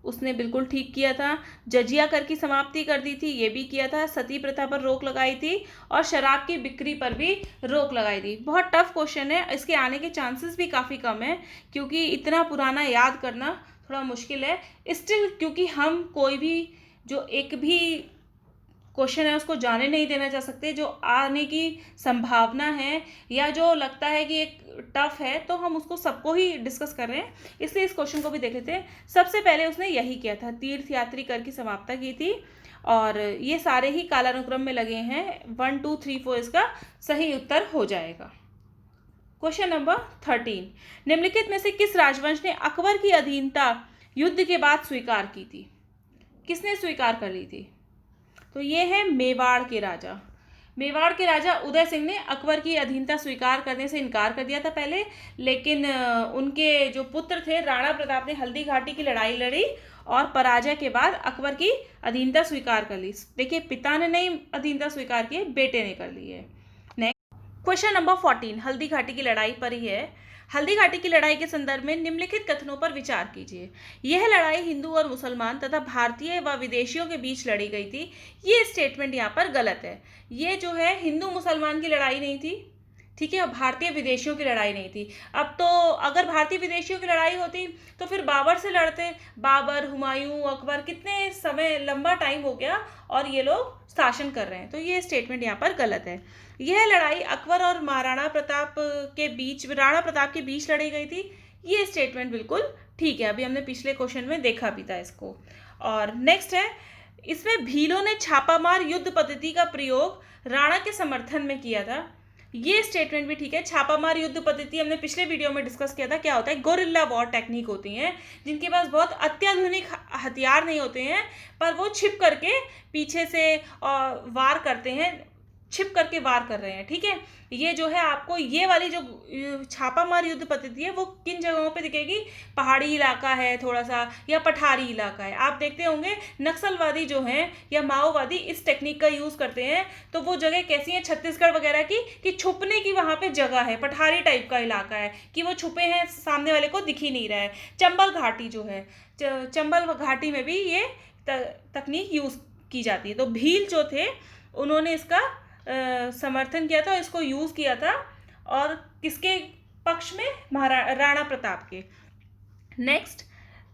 उसने बिल्कुल ठीक किया था। जजिया कर की समाप्ति कर दी थी, ये भी किया था। सती प्रथा पर रोक लगाई थी और शराब की बिक्री पर भी रोक लगाई थी। बहुत टफ क्वेश्चन है, इसके आने के चांसेस भी काफ़ी कम है, क्योंकि इतना पुराना याद करना थोड़ा मुश्किल है स्टिल, क्योंकि हम कोई भी जो एक भी क्वेश्चन है उसको जाने नहीं देना चाह सकते। जो आने की संभावना है या जो लगता है कि एक टफ है, तो हम उसको सबको ही डिस्कस कर रहे हैं, इसलिए इस क्वेश्चन को भी देख लेते हैं। सबसे पहले उसने यही किया था, तीर्थ यात्री कर की समाप्ति की थी, और ये सारे ही कालानुक्रम में लगे हैं। 1 2 3 4 इसका सही उत्तर हो जाएगा। क्वेश्चन नंबर 13, निम्नलिखित में से किस राजवंश ने अकबर की अधीनता युद्ध के बाद स्वीकार की थी? किसने स्वीकार कर ली थी? तो ये है मेवाड़ के राजा। मेवाड़ के राजा उदय सिंह ने अकबर की अधीनता स्वीकार करने से इनकार कर दिया था पहले, लेकिन उनके जो पुत्र थे राणा प्रताप ने हल्दी घाटी की लड़ाई लड़ी और पराजय के बाद अकबर की अधीनता स्वीकार कर ली। देखिए, पिता ने नहीं अधीनता स्वीकार की, बेटे ने कर ली है। Next question number 14 Haldi Ghati की लड़ाई पर ही है। हल्दी घाटी की लड़ाई के संदर्भ में निम्नलिखित कथनों पर विचार कीजिए। यह लड़ाई हिंदू और मुसलमान तथा भारतीय व विदेशियों के बीच लड़ी गई थी। ये स्टेटमेंट यहाँ पर गलत है। ये जो है हिंदू मुसलमान की लड़ाई नहीं थी, ठीक है, और भारतीय विदेशियों की लड़ाई नहीं थी। अब तो अगर भारतीय विदेशियों की लड़ाई होती तो फिर बाबर से लड़ते, बाबर, हुमायूं, अकबर, कितने समय लंबा टाइम हो गया और ये लोग शासन कर रहे हैं। तो ये स्टेटमेंट यहाँ पर गलत है। यह लड़ाई अकबर और महाराणा प्रताप के बीच, राणा प्रताप के बीच लड़ी गई थी। ये स्टेटमेंट बिल्कुल ठीक है, अभी हमने पिछले क्वेश्चन में देखा भी था इसको। और नेक्स्ट है, इसमें भीलों ने छापामार युद्ध पद्धति का प्रयोग राणा के समर्थन में किया था। ये स्टेटमेंट भी ठीक है। छापामार युद्ध पद्धति हमने पिछले वीडियो में डिस्कस किया था, क्या होता है, गोरिल्ला वॉर टेक्निक होती हैं, जिनके पास बहुत अत्याधुनिक हथियार नहीं होते हैं, पर वो छिप करके पीछे से वार करते हैं, छिप करके वार कर रहे हैं। ठीक है, ये जो है आपको ये वाली जो छापामार युद्ध पद्धति है वो किन जगहों पे दिखेगी, पहाड़ी इलाका है थोड़ा सा, या पठारी इलाका है। आप देखते होंगे नक्सलवादी जो हैं या माओवादी इस टेक्निक का यूज़ करते हैं। तो वो जगह कैसी है छत्तीसगढ़ वगैरह की, कि छुपने की वहाँ पे जगह है, पठारी टाइप का इलाका है, कि वो छुपे हैं, सामने वाले को दिख ही नहीं रहा है। चंबल घाटी जो है, चंबल घाटी में भी ये तकनीक यूज़ की जाती है। तो भील जो थे उन्होंने इसका समर्थन किया था, इसको यूज़ किया था, और किसके पक्ष में, राणा प्रताप के। नेक्स्ट,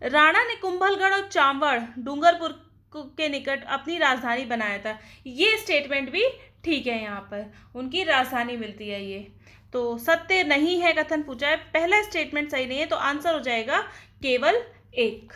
राणा ने कुंभलगढ़ और चांवड़ डूंगरपुर के निकट अपनी राजधानी बनाया था। ये स्टेटमेंट भी ठीक है, यहाँ पर उनकी राजधानी मिलती है। ये तो सत्य नहीं है कथन पूछा है, पहला स्टेटमेंट सही नहीं है, तो आंसर हो जाएगा केवल एक।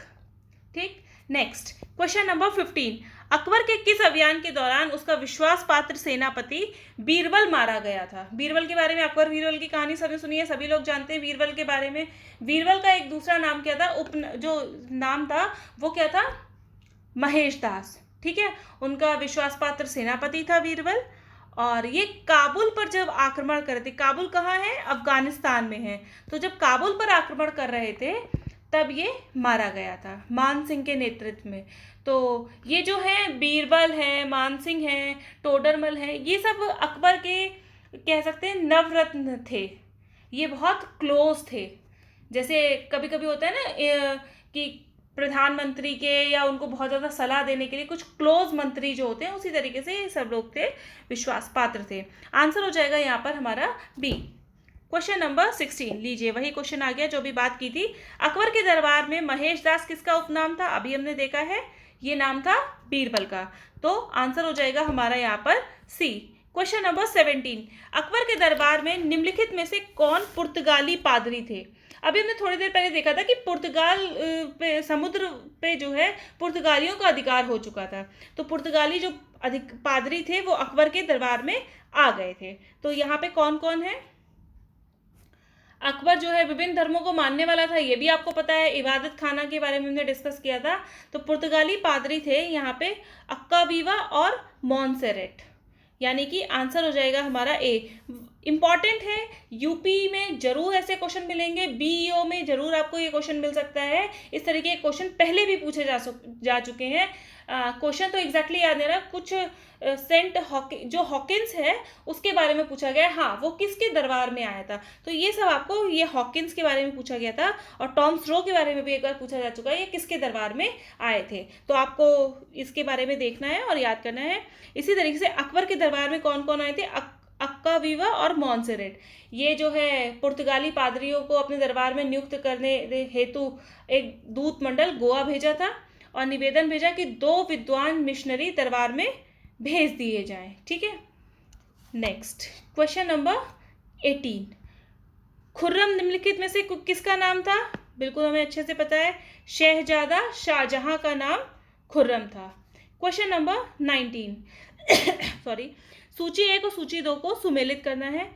ठीक, नेक्स्ट क्वेश्चन नंबर 15, अकबर के किस अभियान के दौरान उसका विश्वास पात्र सेनापति बीरबल मारा गया था? बीरबल के बारे में, अकबर बीरबल की कहानी सभी सुनी है, सभी लोग जानते हैं बीरबल के बारे में। बीरबल का एक दूसरा नाम क्या था, जो नाम था वो क्या था, महेश दास। ठीक है, उनका विश्वास पात्र सेनापति था बीरबल। और ये काबुल पर जब आक्रमण कर रहे थे, काबुल कहाँ है, अफगानिस्तान में है, तो जब काबुल पर आक्रमण कर रहे थे तब ये मारा गया था मान सिंह के नेतृत्व में। तो ये जो है बीरबल है, मान सिंह है, टोडरमल है, ये सब अकबर के कह सकते हैं नवरत्न थे। ये बहुत क्लोज थे। जैसे कभी कभी होता है ना कि प्रधानमंत्री के या उनको बहुत ज़्यादा सलाह देने के लिए कुछ क्लोज मंत्री जो होते हैं, उसी तरीके से ये सब लोग थे, विश्वास पात्र थे। आंसर हो जाएगा यहाँ पर हमारा बी। क्वेश्चन नंबर 16 लीजिए, वही क्वेश्चन आ गया जो भी बात की थी। अकबर के दरबार में महेश दास किसका उपनाम था? अभी हमने देखा है, ये नाम था बीरबल का। तो आंसर हो जाएगा हमारा यहाँ पर सी। क्वेश्चन नंबर 17, अकबर के दरबार में निम्नलिखित में से कौन पुर्तगाली पादरी थे? अभी हमने थोड़ी देर पहले देखा था कि पुर्तगाल पे, समुद्र पे जो है पुर्तगालियों का अधिकार हो चुका था। तो पुर्तगाली जो पादरी थे वो अकबर के दरबार में आ गए थे। तो यहाँ पे कौन कौन है? अकबर जो है विभिन्न धर्मों को मानने वाला था, ये भी आपको पता है। इबादत खाना के बारे में हमने डिस्कस किया था। तो पुर्तगाली पादरी थे यहाँ पे अक्कावीवा और मॉन्सेरेट, यानी कि आंसर हो जाएगा हमारा ए। इंपॉर्टेंट है, यूपी में जरूर ऐसे क्वेश्चन मिलेंगे, बीईओ में जरूर आपको ये क्वेश्चन मिल सकता है। इस तरीके के क्वेश्चन पहले भी पूछे जा चुके हैं। क्वेश्चन तो एग्जैक्टली याद नहीं रहा, कुछ सेंट जो हॉकिंस है उसके बारे में पूछा गया। हाँ, वो किसके दरबार में आया था, तो ये सब आपको, ये हॉकिंस के बारे में पूछा गया था। और टॉम स्ट्रो के बारे में भी एक बार पूछा जा चुका है, ये किसके दरबार में आए थे। तो आपको इसके बारे में देखना है और याद करना है। इसी तरीके से अकबर के दरबार में कौन कौन आए थे, अक्कावीवा और मॉन्सेरेट। ये जो है पुर्तगाली पादरियों को अपने दरबार में नियुक्त करने हेतु एक दूत मंडल गोवा भेजा था और निवेदन भेजा कि 2 विद्वान मिशनरी दरबार में भेज दिए जाएं। ठीक है, नेक्स्ट क्वेश्चन नंबर 18। खुर्रम निम्नलिखित में से किसका नाम था? बिल्कुल हमें अच्छे से पता है, शहजादा शाहजहां का नाम खुर्रम था। क्वेश्चन नंबर 19 सॉरी, सूची 1 और सूची 2 को सुमेलित करना है।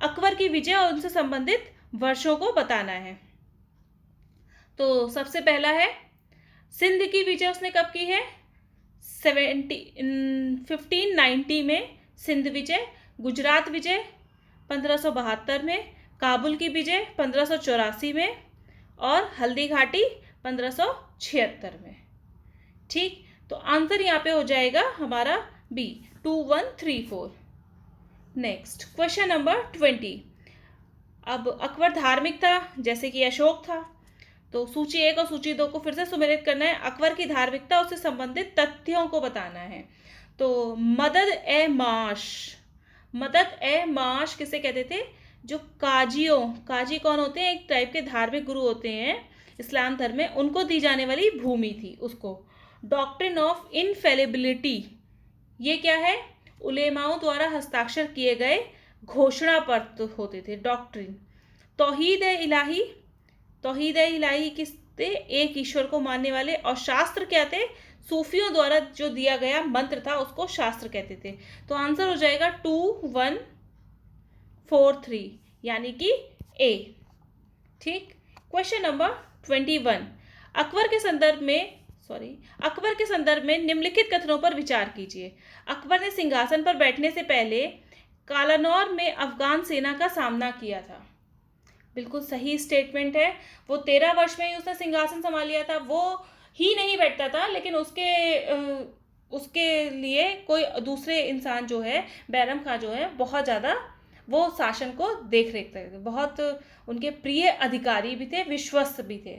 अकबर की विजय और उनसे संबंधित वर्षों को बताना है। तो सबसे पहला है, सिंध की विजय उसने कब की है? 1590 में सिंध विजय। गुजरात विजय 1572 में। काबुल की विजय 1584 में। और हल्दी घाटी 1576 में। ठीक, तो आंसर यहाँ पे हो जाएगा हमारा बी, 2134। Next question number 20। अब अकबर धार्मिक था जैसे कि अशोक था, तो सूची 1 और सूची 2 को फिर से सुमेलित करना है। अकबर की धार्मिकता, उससे संबंधित तथ्यों को बताना है। तो मदद ए माश किसे कहते थे? जो काजी कौन होते हैं? एक टाइप के धार्मिक गुरु होते हैं इस्लाम धर्म में, उनको दी जाने वाली भूमि थी उसको। डॉक्ट्रिन ऑफ इनफेलिबिलिटी, ये क्या है? उलेमाओं द्वारा हस्ताक्षर किए गए घोषणा पत्र होते थे, डॉक्ट्रिन। तौहीद ए इलाही किस थे? एक ईश्वर को मानने वाले। और शास्त्र क्या थे? सूफियों द्वारा जो दिया गया मंत्र था उसको शास्त्र कहते थे। तो आंसर हो जाएगा 2143, यानी कि ए। ठीक, क्वेश्चन नंबर 21। अकबर के संदर्भ में निम्नलिखित कथनों पर विचार कीजिए। अकबर ने सिंहासन पर बैठने से पहले कालानौर में अफगान सेना का सामना किया था। बिल्कुल सही स्टेटमेंट है। वो 13 वर्ष में ही उसने सिंहासन संभाल लिया था। वो ही नहीं बैठता था, लेकिन उसके लिए कोई दूसरे इंसान जो है, बैरम खां जो है, बहुत ज़्यादा वो शासन को देख रेख करते थे, बहुत उनके प्रिय अधिकारी भी थे, विश्वस्त भी थे।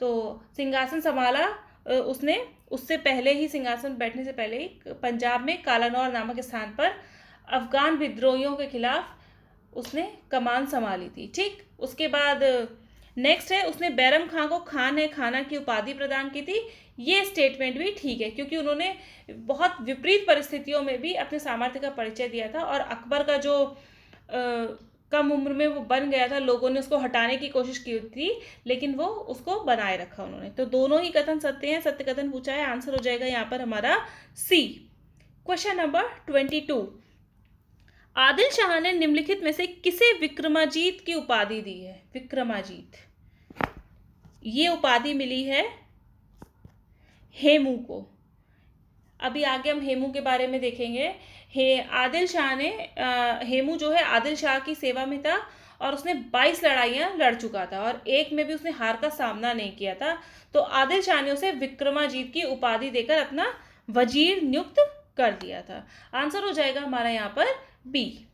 तो सिंहासन संभाला उसने, उससे पहले ही, सिंहासन बैठने से पहले ही पंजाब में कालानौर नामक स्थान पर अफगान विद्रोहियों के खिलाफ उसने कमान संभाली थी। ठीक, उसके बाद नेक्स्ट है, उसने बैरम खां को खान है खाना की उपाधि प्रदान की थी। ये स्टेटमेंट भी ठीक है, क्योंकि उन्होंने बहुत विपरीत परिस्थितियों में भी अपने सामर्थ्य का परिचय दिया था। और अकबर का जो कम उम्र में वो बन गया था, लोगों ने उसको हटाने की कोशिश की थी, लेकिन वो उसको बनाए रखा उन्होंने। तो दोनों ही कथन सत्य हैं, सत्य कथन पूछा है। आंसर हो जाएगा यहाँ पर हमारा C. Question number 22। Adil Shah ने निम्नलिखित में से किसे विक्रमाजीत की उपाधि दी है? विक्रमाजीत, ये उपाधि मिली है हेमू को। अभी आगे हम हेमू के बारे में देखेंगे। आदिल शाह ने, हेमू जो है आदिल शाह की सेवा में था और उसने 22 लड़ाइयाँ लड़ चुका था और एक में भी उसने हार का सामना नहीं किया था। तो आदिल शाह ने उसे विक्रमाजीत की उपाधि देकर अपना वजीर नियुक्त कर दिया था। आंसर हो जाएगा हमारा यहाँ पर बी।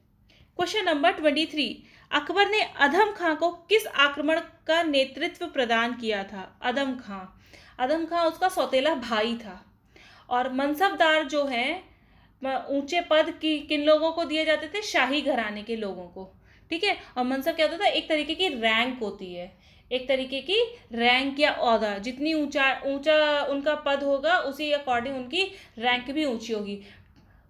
Question number 23। अकबर ने अधम खां को किस आक्रमण का नेतृत्व प्रदान किया था? अधम खां उसका सौतेला भाई था। और मनसबदार जो हैं, ऊंचे पद किन लोगों को दिए जाते थे? शाही घराने के लोगों को। ठीक है, और मनसब क्या होता था? एक तरीके की रैंक होती है, एक तरीके की रैंक या ओहदा। जितनी ऊंचा उनका पद होगा, उसी अकॉर्डिंग उनकी रैंक भी ऊंची होगी।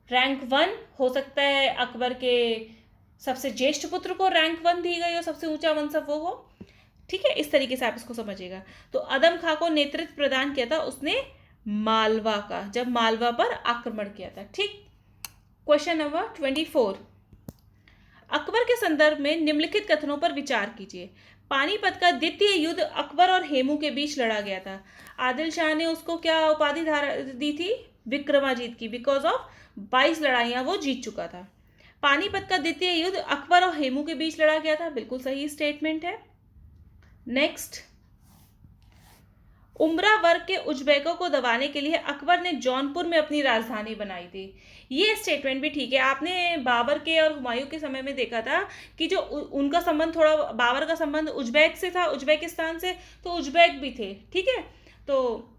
रैंक 1 हो सकता है अकबर के सबसे ज्येष्ठ पुत्र को रैंक 1 दी गई हो, सबसे ऊंचा मनसब वो हो। ठीक है, इस तरीके से आप इसको समझिएगा। तो अदम खां को नेतृत्व प्रदान किया था उसने मालवा का, जब मालवा पर आक्रमण किया था। ठीक, क्वेश्चन नंबर 24। अकबर के संदर्भ में निम्नलिखित कथनों पर विचार कीजिए। पानीपत का द्वितीय युद्ध अकबर और हेमू के बीच लड़ा गया था। आदिल शाह ने उसको क्या उपाधि दी थी? विक्रमाजीत की, बिकॉज ऑफ 22 लड़ाइयां वो जीत चुका था। पानीपत का द्वितीय युद्ध अकबर और हेमू के बीच लड़ा गया था, बिल्कुल सही स्टेटमेंट है। नेक्स्ट, उमरा वर्ग के उज्बेकों को दबाने के लिए अकबर ने जौनपुर में अपनी राजधानी बनाई थी। ये स्टेटमेंट भी ठीक है। आपने बाबर के और हुमायूं के समय में देखा था कि जो उनका संबंध थोड़ा, बाबर का संबंध उज्बेक से था, उज्बेकिस्तान से, तो उज्बेक भी थे, ठीक है। तो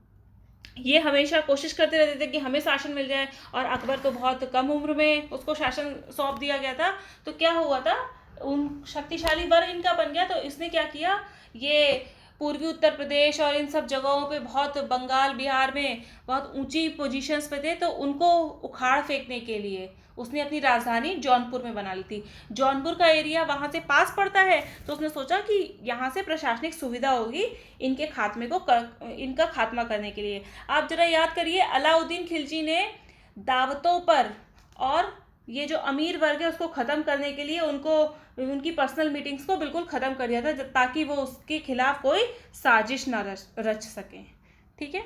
ये हमेशा कोशिश करते रहते थे कि हमें शासन मिल जाए, और अकबर तो बहुत कम उम्र में उसको शासन सौंप दिया गया था। तो क्या हुआ था, उन शक्तिशाली वर्ग इनका बन गया। तो इसने क्या किया, ये पूर्वी उत्तर प्रदेश और इन सब जगहों पे, बहुत बंगाल बिहार में बहुत ऊंची पोजीशंस पे थे, तो उनको उखाड़ फेंकने के लिए उसने अपनी राजधानी जौनपुर में बना ली थी। जौनपुर का एरिया वहाँ से पास पड़ता है, तो उसने सोचा कि यहाँ से प्रशासनिक सुविधा होगी इनके खात्मे को इनका खात्मा करने के लिए। आप जरा याद करिए, अलाउद्दीन खिलजी ने दावतों पर और ये जो अमीर वर्ग है उसको ख़त्म करने के लिए उनकी पर्सनल मीटिंग्स को बिल्कुल ख़त्म कर दिया था, ताकि वो उसके खिलाफ कोई साजिश ना रच सकें, ठीक है।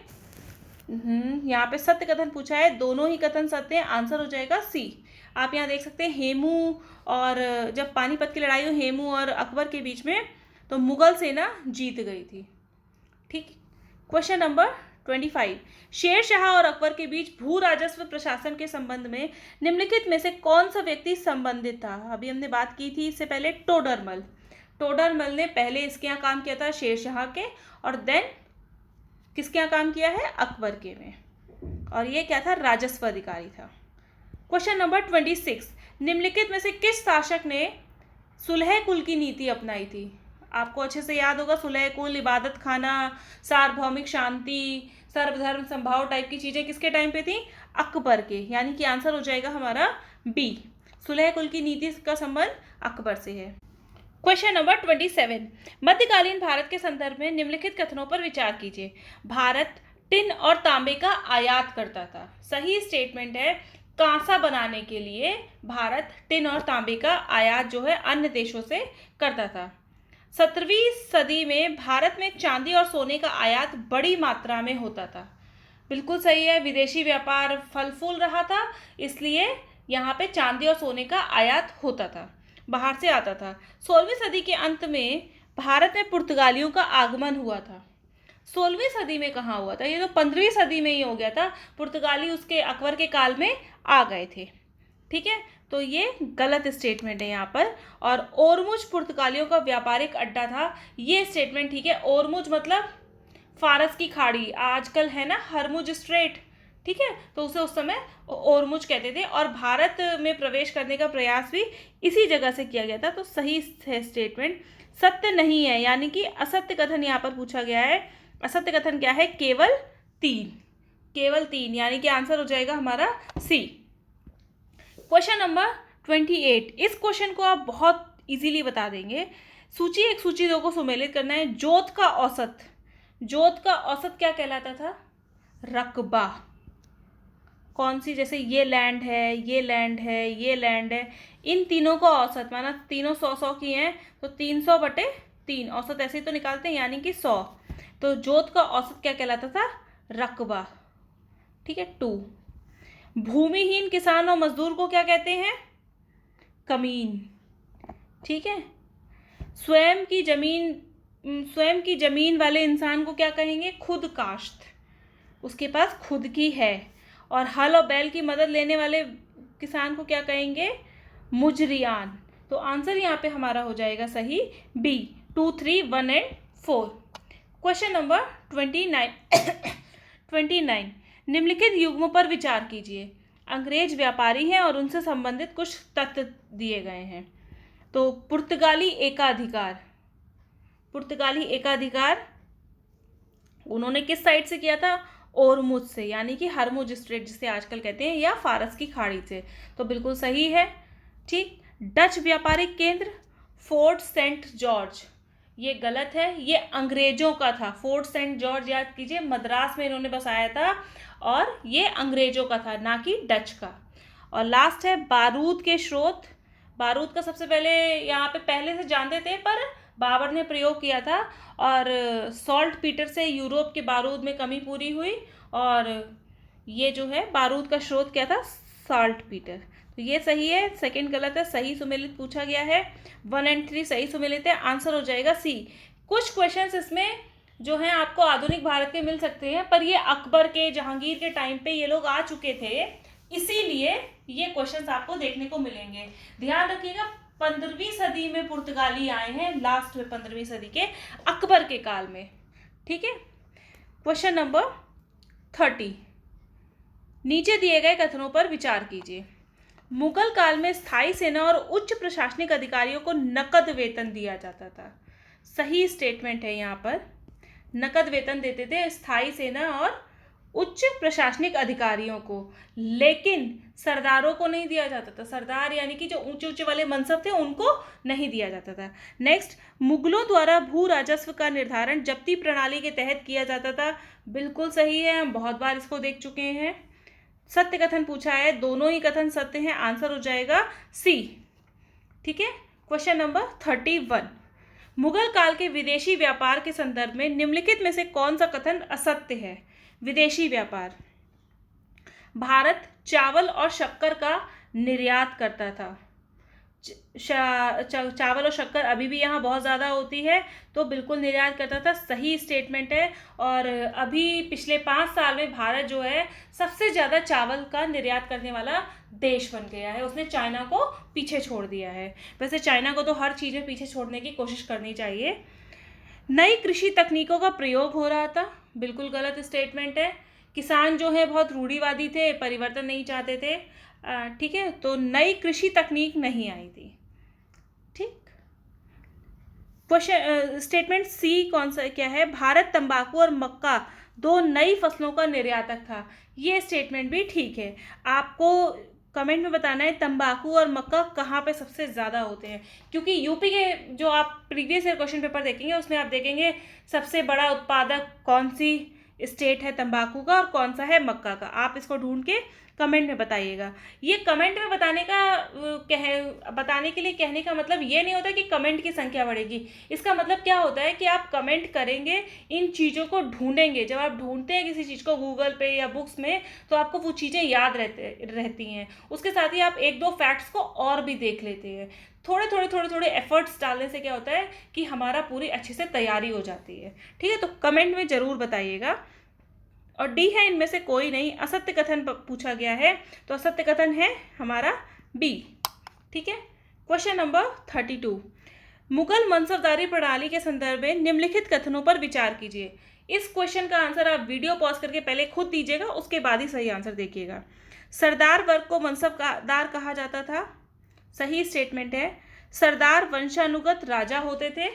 यहाँ पे सत्य कथन पूछा है, दोनों ही कथन सत्य हैं, आंसर हो जाएगा सी। आप यहाँ देख सकते हैं, हेमू और जब पानीपत की लड़ाई हुई हेमू और अकबर के बीच में, तो मुगल सेना जीत गई थी, ठीक। क्वेश्चन नंबर 25, शेर शाह और अकबर के बीच भू राजस्व प्रशासन के संबंध में निम्नलिखित में से कौन सा व्यक्ति संबंधित था? अभी हमने बात की थी इससे पहले, टोडरमल। टोडरमल ने पहले इसके यहाँ काम किया था, शेर शाह के, और देन किसके यहाँ काम किया है? अकबर के में, और ये क्या था? राजस्व अधिकारी था। क्वेश्चन नंबर 26, निम्नलिखित में से किस शासक ने सुलह कुल की नीति अपनाई थी? आपको अच्छे से याद होगा, सुलह कुल, इबादत खाना, सार्वभौमिक शांति, सर्वधर्म संभाव टाइप की चीजें किसके टाइम पे थी? अकबर के, यानी कि आंसर हो जाएगा हमारा बी। सुलह कुल की नीति का संबंध अकबर से है। क्वेश्चन नंबर 27, मध्यकालीन भारत के संदर्भ में निम्नलिखित कथनों पर विचार कीजिए। भारत टिन और तांबे का आयात करता था। सही स्टेटमेंट है। कांसा बनाने के लिए भारत टिन और तांबे का आयात जो है अन्य देशों से करता था। 17वीं सदी में भारत में चांदी और सोने का आयात बड़ी मात्रा में होता था। बिल्कुल सही है, विदेशी व्यापार फल फूल रहा था, इसलिए यहाँ पे चांदी और सोने का आयात होता था, बाहर से आता था। 16वीं सदी के अंत में भारत में पुर्तगालियों का आगमन हुआ था। 16वीं सदी में कहाँ हुआ था? ये तो 15वीं सदी में ही हो गया था। पुर्तगाली उसके अकबर के काल में आ गए थे, ठीक है। तो ये गलत स्टेटमेंट है यहाँ पर। और ओरमुज पुर्तगालियों का व्यापारिक अड्डा था, ये स्टेटमेंट ठीक है। ओरमुज मतलब फारस की खाड़ी, आजकल है ना हरमुज स्ट्रेट, ठीक है, तो उसे उस समय ओरमुज कहते थे। और भारत में प्रवेश करने का प्रयास भी इसी जगह से किया गया था। तो सही है स्टेटमेंट, सत्य नहीं है, यानी कि असत्य कथन यहाँ पर पूछा गया है। असत्य कथन क्या है? केवल 3, केवल 3, यानी कि आंसर हो जाएगा हमारा सी। क्वेश्चन नंबर 28, इस क्वेश्चन को आप बहुत इजीली बता देंगे। सूची 1 सूची 2 को सुमेलित करना है। जोत का औसत, जोत का औसत क्या कहलाता था? रकबा। कौन सी? जैसे ये लैंड है, ये लैंड है, ये लैंड है, इन तीनों का औसत, माना तीनों 100-100 की हैं, तो 300/3 औसत ऐसे ही तो निकालते हैं, यानी कि 100। तो जोत का औसत क्या कहलाता था? रकबा, ठीक है। 2, भूमिहीन किसान और मजदूर को क्या कहते हैं? कमीन, ठीक है। स्वयं की जमीन वाले इंसान को क्या कहेंगे? खुद काश्त, उसके पास खुद की है। और हल और बैल की मदद लेने वाले किसान को क्या कहेंगे? मुजरियान। तो आंसर यहाँ पे हमारा हो जाएगा सही बी, 2, 3, 1 एंड 4। क्वेश्चन नंबर 29, निम्नलिखित युग्मों पर विचार कीजिए। अंग्रेज व्यापारी हैं और उनसे संबंधित कुछ तथ्य दिए गए हैं। तो पुर्तगाली एकाधिकार उन्होंने किस साइड से किया था? ओरमुज से, यानी कि हरमुज स्ट्रेट जिसे आजकल कहते हैं, या फारस की खाड़ी से। तो बिल्कुल सही है, ठीक। डच व्यापारिक केंद्र फोर्ट सेंट जॉर्ज, ये गलत है, ये अंग्रेजों का था। फोर्ट सेंट जॉर्ज याद कीजिए, मद्रास में इन्होंने बसाया था, और ये अंग्रेजों का था, ना कि डच का। और लास्ट है बारूद के स्रोत। बारूद का सबसे पहले यहाँ पे पहले से जानते थे, पर बाबर ने प्रयोग किया था और सॉल्ट पीटर से यूरोप के बारूद में कमी पूरी हुई, और ये जो है बारूद का स्रोत क्या था, सॉल्ट पीटर। तो ये सही है, सेकंड गलत है, सही सुमेलित पूछा गया है। 1 और 3 सही सुमेलित है, आंसर हो जाएगा सी। कुछ क्वेश्चंस इसमें जो हैं आपको आधुनिक भारत के मिल सकते हैं, पर ये अकबर के, जहांगीर के टाइम पे ये लोग आ चुके थे, इसीलिए ये क्वेश्चंस आपको देखने को मिलेंगे। ध्यान रखिएगा 15वीं सदी में पुर्तगाली आए हैं, लास्ट में 15वीं सदी के अकबर के काल में। ठीक है, क्वेश्चन नंबर 30, नीचे दिए गए कथनों पर विचार कीजिए। मुगल काल में स्थायी सेना और उच्च प्रशासनिक अधिकारियों को नकद वेतन दिया जाता था। सही स्टेटमेंट है यहाँ पर, नकद वेतन देते थे स्थायी सेना और उच्च प्रशासनिक अधिकारियों को, लेकिन सरदारों को नहीं दिया जाता था। सरदार यानी कि जो ऊंचे ऊंचे वाले मनसब थे उनको नहीं दिया जाता था। नेक्स्ट, मुगलों द्वारा भू राजस्व का निर्धारण जब्ती प्रणाली के तहत किया जाता था। बिल्कुल सही है, हम बहुत बार इसको देख चुके हैं। सत्य कथन पूछा है, दोनों ही कथन सत्य हैं, आंसर हो जाएगा सी। ठीक है, क्वेश्चन नंबर 31, मुगल काल के विदेशी व्यापार के संदर्भ में निम्नलिखित में से कौन सा कथन असत्य है। विदेशी व्यापार, भारत चावल और शक्कर का निर्यात करता था। चावल और शक्कर अभी भी यहाँ बहुत ज़्यादा होती है, तो बिल्कुल निर्यात करता था, सही स्टेटमेंट है। और अभी पिछले 5 साल में भारत जो है सबसे ज़्यादा चावल का निर्यात करने वाला देश बन गया है, उसने चाइना को पीछे छोड़ दिया है। वैसे चाइना को तो हर चीज़ में पीछे छोड़ने की कोशिश करनी चाहिए। नई कृषि तकनीकों का प्रयोग हो रहा था, बिल्कुल गलत स्टेटमेंट है। किसान जो है बहुत रूढ़िवादी थे, परिवर्तन नहीं चाहते थे। ठीक है, तो नई कृषि तकनीक नहीं आई थी। ठीक, क्वेश्चन स्टेटमेंट सी कौन सा क्या है, भारत तंबाकू और मक्का 2 नई फसलों का निर्यातक था। ये स्टेटमेंट भी ठीक है। आपको कमेंट में बताना है तंबाकू और मक्का कहाँ पे सबसे ज़्यादा होते हैं, क्योंकि यूपी के जो आप प्रीवियस ईयर क्वेश्चन पेपर देखेंगे उसमें आप देखेंगे सबसे बड़ा उत्पादक कौन सी स्टेट है तंबाकू का और कौन सा है मक्का का। आप इसको ढूंढ के कमेंट में बताइएगा। ये कमेंट में बताने के लिए कहने का मतलब ये नहीं होता कि कमेंट की संख्या बढ़ेगी। इसका मतलब क्या होता है कि आप कमेंट करेंगे, इन चीज़ों को ढूंढेंगे। जब आप ढूंढते हैं किसी चीज़ को गूगल पे या बुक्स में, तो आपको वो चीज़ें याद रहती हैं। उसके साथ ही आप 1-2 फैक्ट्स को और भी देख लेते हैं। थोड़े एफर्ट्स डालने से क्या होता है कि हमारा पूरी अच्छे से तैयारी हो जाती है। ठीक है, तो कमेंट में ज़रूर बताइएगा। और डी है इनमें से कोई नहीं, असत्य कथन पूछा गया है, तो असत्य कथन है हमारा बी। ठीक है, क्वेश्चन नंबर 32, मुगल मनसबदारी प्रणाली के संदर्भ में निम्नलिखित कथनों पर विचार कीजिए। इस क्वेश्चन का आंसर आप वीडियो पॉज करके पहले खुद दीजिएगा, उसके बाद ही सही आंसर देखिएगा। सरदार वर्ग को मनसबदार कहा जाता था, सही स्टेटमेंट है। सरदार वंशानुगत राजा होते थे,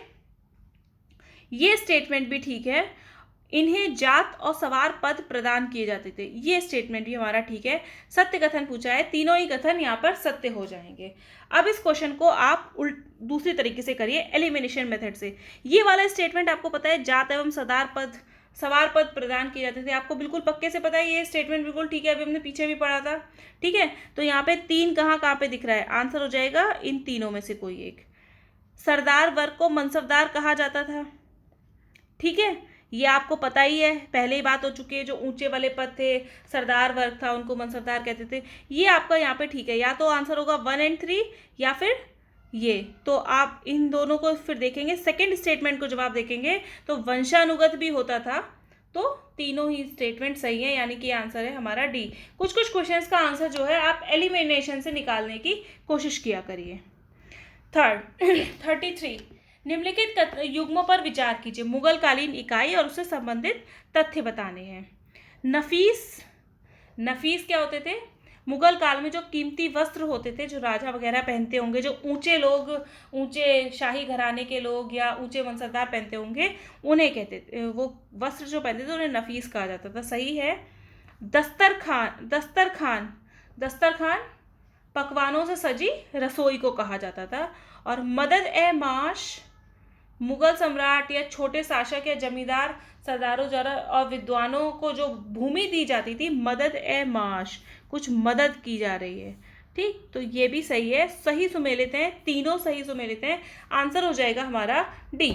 ये स्टेटमेंट भी ठीक है। इन्हें जात और सवार पद प्रदान किए जाते थे, ये स्टेटमेंट भी हमारा ठीक है। सत्य कथन पूछा है, तीनों ही कथन यहाँ पर सत्य हो जाएंगे। अब इस क्वेश्चन को आप दूसरी तरीके से करिए, एलिमिनेशन मेथड से। ये वाला स्टेटमेंट आपको पता है, जात एवं सवार पद प्रदान किए जाते थे, आपको बिल्कुल पक्के से पता है, ये स्टेटमेंट बिल्कुल ठीक है, अभी हमने पीछे भी पढ़ा था। ठीक है, तो यहाँ पे 3 कहाँ पे दिख रहा है, आंसर हो जाएगा इन तीनों में से कोई एक। सरदार वर्ग को मनसबदार कहा जाता था, ठीक है, ये आपको पता ही है, पहले ही बात हो चुकी है। जो ऊंचे वाले पद थे, सरदार वर्ग था, उनको मनसबदार कहते थे। ये आपका यहाँ पे ठीक है, या तो आंसर होगा 1 और 3 या फिर ये। तो आप इन दोनों को फिर देखेंगे, सेकंड स्टेटमेंट को जब आप देखेंगे तो वंशानुगत भी होता था, तो तीनों ही स्टेटमेंट सही है, यानी कि आंसर है हमारा डी। कुछ क्वेश्चंस का आंसर जो है आप एलिमिनेशन से निकालने की कोशिश किया करिए। 33, निम्नलिखित युग्मों पर विचार कीजिए। मुगल कालीन इकाई और उससे संबंधित तथ्य बताने हैं। नफीस क्या होते थे? मुगल काल में जो कीमती वस्त्र होते थे, जो राजा वगैरह पहनते होंगे, जो ऊंचे लोग, ऊंचे शाही घराने के लोग या ऊंचे मनसबदार पहनते होंगे, उन्हें कहते थे, वो वस्त्र जो पहनते थे उन्हें नफीस कहा जाता था, सही है। दस्तरखान पकवानों से सजी रसोई को कहा जाता था। और मदद-ए-माश मुगल सम्राट या छोटे शासक या जमींदार सरदारों द्वारा और विद्वानों को जो भूमि दी जाती थी, मदद-ए-माश, कुछ मदद की जा रही है, ठीक, तो ये भी सही है, सही सुमेलित हैं, तीनों सही सुमेलित हैं। आंसर हो जाएगा हमारा डी।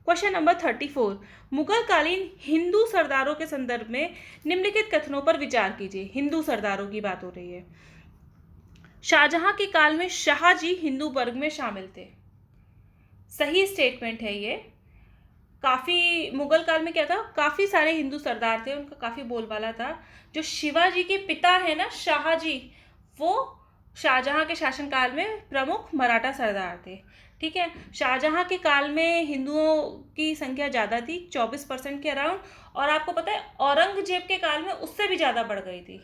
क्वेश्चन नंबर 34, मुगल कालीन हिंदू सरदारों के संदर्भ में निम्नलिखित कथनों पर विचार कीजिए। हिंदू सरदारों की बात हो रही है। शाहजहां के काल में शाहजी हिंदू वर्ग में शामिल थे। सही स्टेटमेंट है ये। काफ़ी मुगल काल में क्या था, काफ़ी सारे हिंदू सरदार थे, उनका काफ़ी बोलबाला था। जो शिवाजी के पिता है ना, शाहजी, वो शाहजहां के शासनकाल में प्रमुख मराठा सरदार थे। ठीक है, शाहजहां के काल में हिंदुओं की संख्या ज़्यादा थी, 24% के अराउंड। और आपको पता है औरंगजेब के काल में उससे भी ज़्यादा बढ़ गई थी।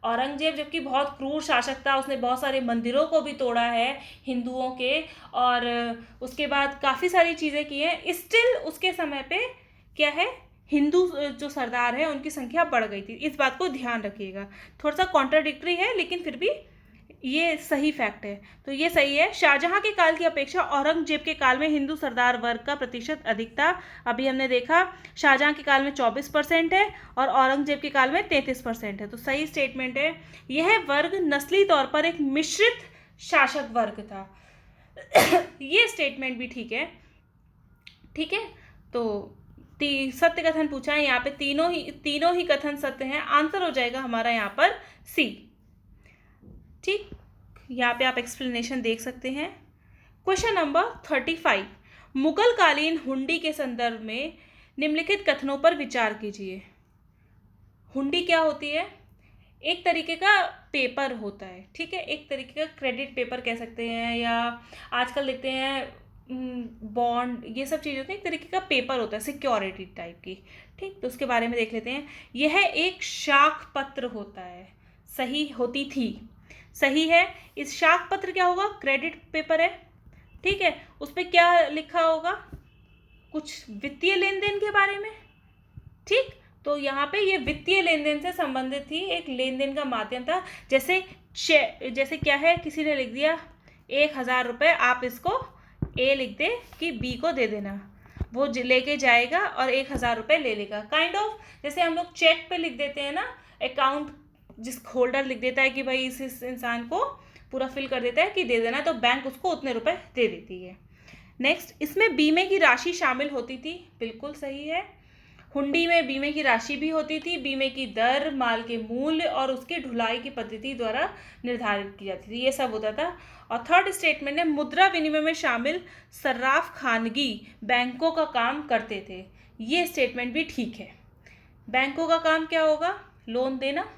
औरंगजेब जबकि बहुत क्रूर शासक था, उसने बहुत सारे मंदिरों को भी तोड़ा है हिंदुओं के, और उसके बाद काफ़ी सारी चीज़ें की हैं। स्टिल उसके समय पे क्या है, हिंदू जो सरदार है उनकी संख्या बढ़ गई थी। इस बात को ध्यान रखिएगा। थोड़ा सा कॉन्ट्राडिक्टरी है लेकिन फिर भी ये सही फैक्ट है, तो ये सही है। शाहजहां के काल की अपेक्षा औरंगजेब के काल में हिंदू सरदार वर्ग का प्रतिशत अधिक था। अभी हमने देखा शाहजहां के काल में 24% है और औरंगजेब के काल में 33% है, तो सही स्टेटमेंट है। यह वर्ग नस्ली तौर पर एक मिश्रित शासक वर्ग था। ये स्टेटमेंट भी ठीक है। ठीक है, तो सत्य कथन पूछा है यहाँ पे, तीनों ही कथन सत्य हैं। आंसर हो जाएगा हमारा यहाँ पर सी। ठीक, यहाँ पे आप एक्सप्लेनेशन देख सकते हैं। क्वेश्चन नंबर 35, मुगल कालीन हुंडी के संदर्भ में निम्नलिखित कथनों पर विचार कीजिए। हुंडी क्या होती है? एक तरीके का पेपर होता है। ठीक है, एक तरीके का क्रेडिट पेपर कह सकते हैं, या आजकल देखते हैं बॉन्ड, ये सब चीज़ें होती हैं। एक तरीके का पेपर होता है, सिक्योरिटी टाइप की। ठीक, तो उसके बारे में देख लेते हैं। यह एक शाख पत्र होता है। सही होती थी, सही है। इस शाख पत्र क्या होगा? क्रेडिट पेपर है। ठीक है, उस पर क्या लिखा होगा? कुछ वित्तीय लेन देन के बारे में। ठीक, तो यहाँ पे ये वित्तीय लेन देन से संबंधित थी, एक लेन देन का माध्यम था। जैसे क्या है, किसी ने लिख दिया 1000 रुपये, आप इसको ए लिख दे कि बी को दे देना, वो लेके जाएगा और 1000 रुपये ले लेगा। काइंड ऑफ जैसे हम लोग चेक पे लिख देते हैं ना, अकाउंट जिस होल्डर लिख देता है कि भाई इस इंसान को पूरा फिल कर देता है कि दे देना, तो बैंक उसको उतने रुपए दे देती है। नेक्स्ट, इसमें बीमे की राशि शामिल होती थी। बिल्कुल सही है। हुंडी में बीमे की राशि भी होती थी। बीमे की दर माल के मूल्य और उसके ढुलाई की पद्धति द्वारा निर्धारित की जाती थी, ये सब होता था। और थर्ड स्टेटमेंट है, मुद्रा विनिमय में शामिल सर्राफ खानगी बैंकों का काम करते थे। ये स्टेटमेंट भी ठीक है। बैंकों का काम क्या होगा? लोन देना।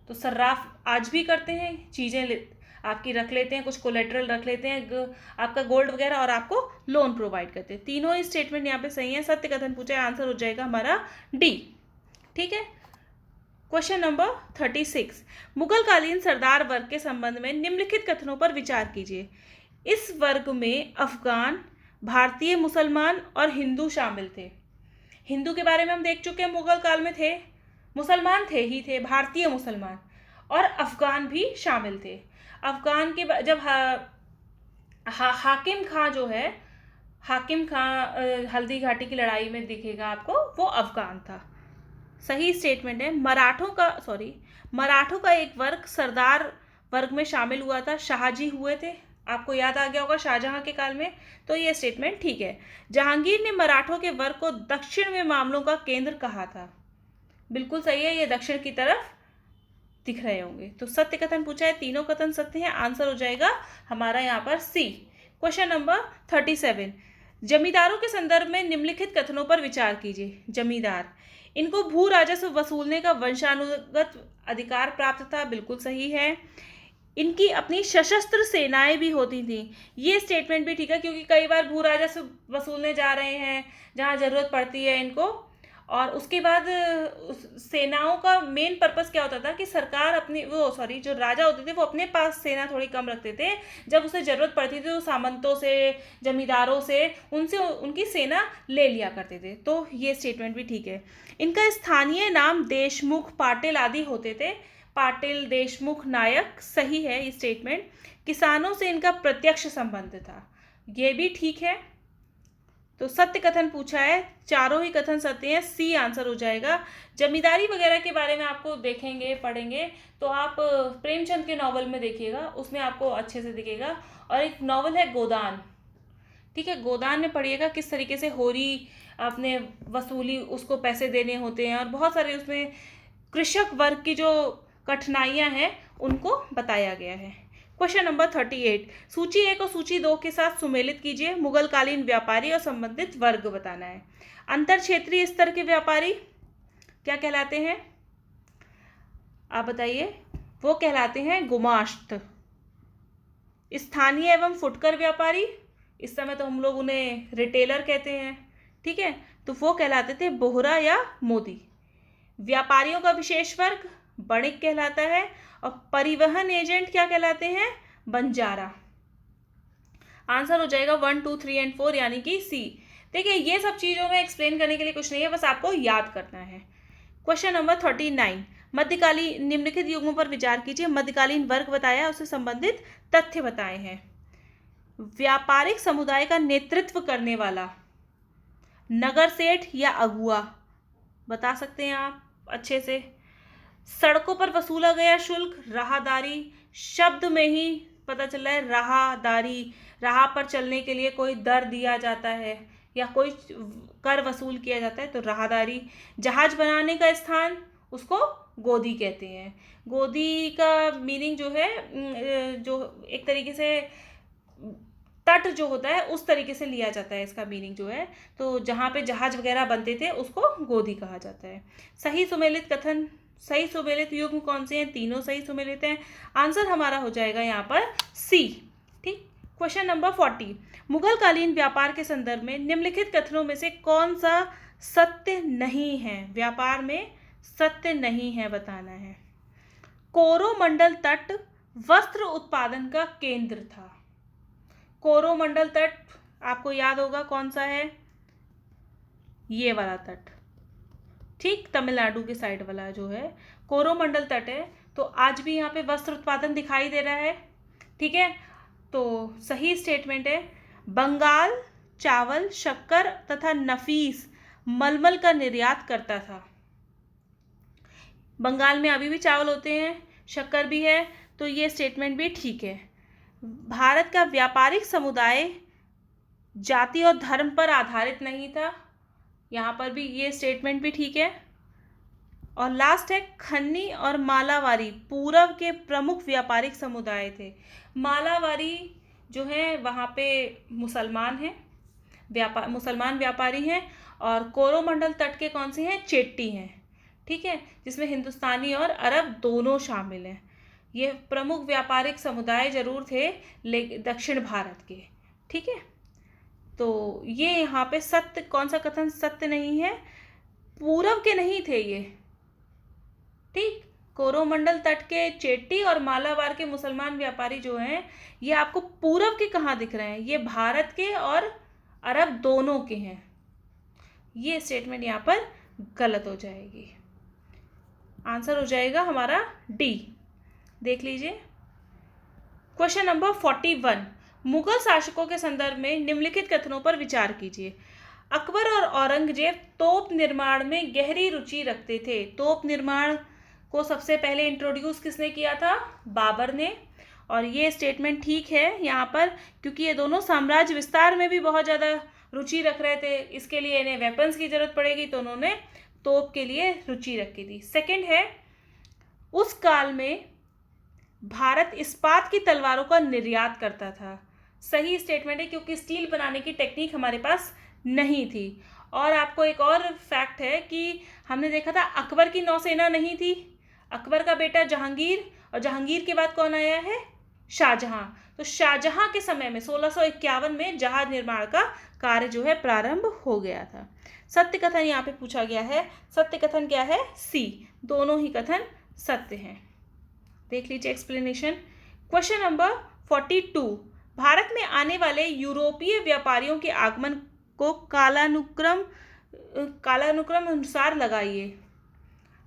तो सर्राफ आज भी करते हैं, चीज़ें आपकी रख लेते हैं, कुछ कोलेट्रल रख लेते हैं, आपका गोल्ड वगैरह, और आपको लोन प्रोवाइड करते हैं। तीनों ही स्टेटमेंट यहाँ पे सही है। सत्य कथन पूछा है, आंसर हो जाएगा हमारा डी। ठीक है, क्वेश्चन नंबर 36, मुगल कालीन सरदार वर्ग के संबंध में निम्नलिखित कथनों पर विचार कीजिए। इस वर्ग में अफगान, भारतीय मुसलमान और हिंदू शामिल थे। हिंदू के बारे में हम देख चुके हैं, मुगल काल में थे, मुसलमान थे ही थे, भारतीय मुसलमान, और अफगान भी शामिल थे। अफगान के जब हाकिम खां जो है, हाकिम खां हल्दी घाटी की लड़ाई में दिखेगा आपको, वो अफगान था। सही स्टेटमेंट है। मराठों का एक वर्ग सरदार वर्ग में शामिल हुआ था, शाहजी हुए थे, आपको याद आ गया होगा शाहजहां के काल में, तो ये स्टेटमेंट ठीक है। जहांगीर ने मराठों के वर्ग को दक्षिण में मामलों का केंद्र कहा था। बिल्कुल सही है, ये दक्षिण की तरफ दिख रहे होंगे। तो सत्य कथन पूछा है, तीनों कथन सत्य हैं। आंसर हो जाएगा हमारा यहाँ पर सी। क्वेश्चन नंबर 37, जमींदारों के संदर्भ में निम्नलिखित कथनों पर विचार कीजिए। जमींदार, इनको भू राजस्व वसूलने का वंशानुगत अधिकार प्राप्त था। बिल्कुल सही है। इनकी अपनी सशस्त्र सेनाएं भी होती थी। ये स्टेटमेंट भी ठीक है, क्योंकि कई बार भू राजस्व वसूलने जा रहे हैं जहाँ ज़रूरत पड़ती है इनको। और उसके बाद सेनाओं का मेन पर्पस क्या होता था कि सरकार अपनी जो राजा होते थे वो अपने पास सेना थोड़ी कम रखते थे। जब उसे ज़रूरत पड़ती थी तो सामंतों से, जमींदारों से, उनसे उनकी सेना ले लिया करते थे। तो ये स्टेटमेंट भी ठीक है। इनका स्थानीय नाम देशमुख, पाटिल आदि होते थे। पाटिल, देशमुख, नायक, सही है ये स्टेटमेंट। किसानों से इनका प्रत्यक्ष संबंध था, ये भी ठीक है। तो सत्य कथन पूछा है, चारों ही कथन सत्य हैं, सी आंसर हो जाएगा। जमींदारी वगैरह के बारे में आपको देखेंगे पढ़ेंगे तो आप प्रेमचंद के नॉवल में देखिएगा, उसमें आपको अच्छे से दिखेगा। और एक नॉवल है गोदान, ठीक है, गोदान में पढ़िएगा किस तरीके से होरी अपने वसूली उसको पैसे देने होते हैं, और बहुत सारे उसमें कृषक वर्ग की जो कठिनाइयां हैं उनको बताया गया है। क्वेश्चन नंबर 38, सूची 1 और सूची 2 के साथ सुमेलित कीजिए। मुगल कालीन व्यापारी और संबंधित वर्ग बताना है। अंतर क्षेत्रीय स्तर के व्यापारी क्या कहलाते हैं, आप बताइए। वो कहलाते हैं गुमाश्त। स्थानीय एवं फुटकर व्यापारी, इस समय तो हम लोग उन्हें रिटेलर कहते हैं, ठीक है, तो वो कहलाते थे बोहरा या मोदी। व्यापारियों का विशेष वर्ग बणिक कहलाता है, और परिवहन एजेंट क्या कहलाते हैं, बंजारा। आंसर हो जाएगा 1, 2, 3 एंड 4 यानी कि सी। देखिए ये सब चीजों में एक्सप्लेन करने के लिए कुछ नहीं है, बस आपको याद करना है। क्वेश्चन नंबर 39, मध्यकालीन निम्नलिखित युगों पर विचार कीजिए। मध्यकालीन वर्ग बताया, उससे संबंधित तथ्य बताए हैं। व्यापारिक समुदाय का नेतृत्व करने वाला नगर सेठ या अगुआ, बता सकते हैं आप अच्छे से। सड़कों पर वसूला गया शुल्क राहदारी, शब्द में ही पता चल रहा है राहदारी, राह पर चलने के लिए कोई दर दिया जाता है या कोई कर वसूल किया जाता है तो राहदारी। जहाज बनाने का स्थान उसको गोदी कहते हैं। गोदी का मीनिंग जो है जो एक तरीके से तट जो होता है उस तरीके से लिया जाता है, इसका मीनिंग जो है, तो जहाँ पे जहाज वगैरह बनते थे उसको गोदी कहा जाता है। सही सुमेलित कथन, सही सुमेलित युग्म कौन से हैं, तीनों सही सुमेलित हैं। आंसर हमारा हो जाएगा यहाँ पर सी, ठीक। क्वेश्चन नंबर 40, मुगल कालीन व्यापार के संदर्भ में निम्नलिखित कथनों में से कौन सा सत्य नहीं है, व्यापार में सत्य नहीं है बताना है। कोरोमंडल तट वस्त्र उत्पादन का केंद्र था। कोरोमंडल तट आपको याद होगा कौन सा है, ये वाला तट, ठीक, तमिलनाडु के साइड वाला जो है कोरोमंडल तट है। तो आज भी यहाँ पे वस्त्र उत्पादन दिखाई दे रहा है, ठीक है। तो सही स्टेटमेंट है, बंगाल चावल, शक्कर तथा नफीस मलमल का निर्यात करता था। बंगाल में अभी भी चावल होते हैं, शक्कर भी है, तो ये स्टेटमेंट भी ठीक है। भारत का व्यापारिक समुदाय जाति और धर्म पर आधारित नहीं था, यहाँ पर भी ये स्टेटमेंट भी ठीक है। और लास्ट है, खन्नी और मालावारी पूर्व के प्रमुख व्यापारिक समुदाय थे। मालावारी जो है वहाँ पे मुसलमान हैं, मुसलमान व्यापारी हैं, और कोरोमंडल तट के कौन से हैं, चेट्टी हैं, ठीक है, जिसमें हिंदुस्तानी और अरब दोनों शामिल हैं। ये प्रमुख व्यापारिक समुदाय जरूर थे लेकिन दक्षिण भारत के, ठीक है। तो ये यहाँ पे सत्य, कौन सा कथन सत्य नहीं है, पूरब के नहीं थे ये, ठीक। कोरोमंडल तट के चेट्टी और मालाबार के मुसलमान व्यापारी जो हैं ये आपको पूरब के कहाँ दिख रहे हैं, ये भारत के और अरब दोनों के हैं। ये स्टेटमेंट यहाँ पर गलत हो जाएगी। आंसर हो जाएगा हमारा डी, देख लीजिए। क्वेश्चन नंबर 41, मुगल शासकों के संदर्भ में निम्नलिखित कथनों पर विचार कीजिए। अकबर और औरंगजेब तोप निर्माण में गहरी रुचि रखते थे। तोप निर्माण को सबसे पहले इंट्रोड्यूस किसने किया था, बाबर ने। और ये स्टेटमेंट ठीक है यहाँ पर, क्योंकि ये दोनों साम्राज्य विस्तार में भी बहुत ज़्यादा रुचि रख रहे थे, इसके लिए इन्हें वेपन्स की जरूरत पड़ेगी तो उन्होंने तोप के लिए रुचि रखी थी। सेकंड है, उस काल में भारत इस्पात की तलवारों का निर्यात करता था। सही स्टेटमेंट है, क्योंकि स्टील बनाने की टेक्निक हमारे पास नहीं थी। और आपको एक और फैक्ट है कि हमने देखा था अकबर की नौसेना नहीं थी, अकबर का बेटा जहांगीर, और जहांगीर के बाद कौन आया है, शाहजहां। तो शाहजहां के समय में 1651 में जहाज निर्माण का कार्य जो है प्रारंभ हो गया था। सत्य कथन यहाँ पे पूछा गया है, सत्य कथन क्या है, सी, दोनों ही कथन सत्य हैं। देख लीजिए एक्सप्लेनेशन। क्वेश्चन नंबर 42, भारत में आने वाले यूरोपीय व्यापारियों के आगमन को कालानुक्रम अनुसार लगाइए।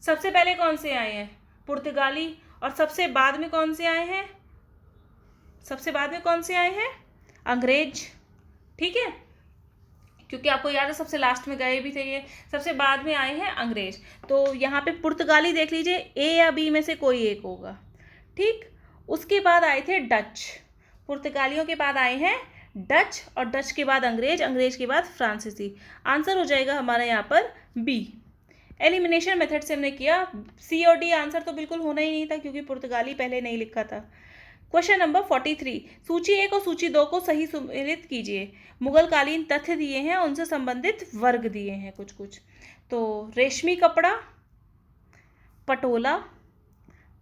सबसे पहले कौन से आए हैं, पुर्तगाली, और सबसे बाद में कौन से आए हैं, सबसे बाद में कौन से आए हैं, अंग्रेज, ठीक है। क्योंकि आपको याद है सबसे लास्ट में गए भी थे ये, सबसे बाद में आए हैं अंग्रेज। तो यहाँ पे पुर्तगाली देख लीजिए, ए या बी में से कोई एक होगा, ठीक। उसके बाद आए थे डच, पुर्तगालियों के बाद आए हैं डच, और डच के बाद अंग्रेज, अंग्रेज के बाद फ्रांसीसी। आंसर हो जाएगा हमारा यहाँ पर बी। एलिमिनेशन मेथड से हमने किया, सी और डी आंसर तो बिल्कुल होना ही नहीं था क्योंकि पुर्तगाली पहले नहीं लिखा था। क्वेश्चन नंबर 43, सूची 1 और सूची 2 को सही सम्मिलित कीजिए। मुगलकालीन तथ्य दिए हैं, उनसे संबंधित वर्ग दिए हैं कुछ कुछ। तो रेशमी कपड़ा, पटोला,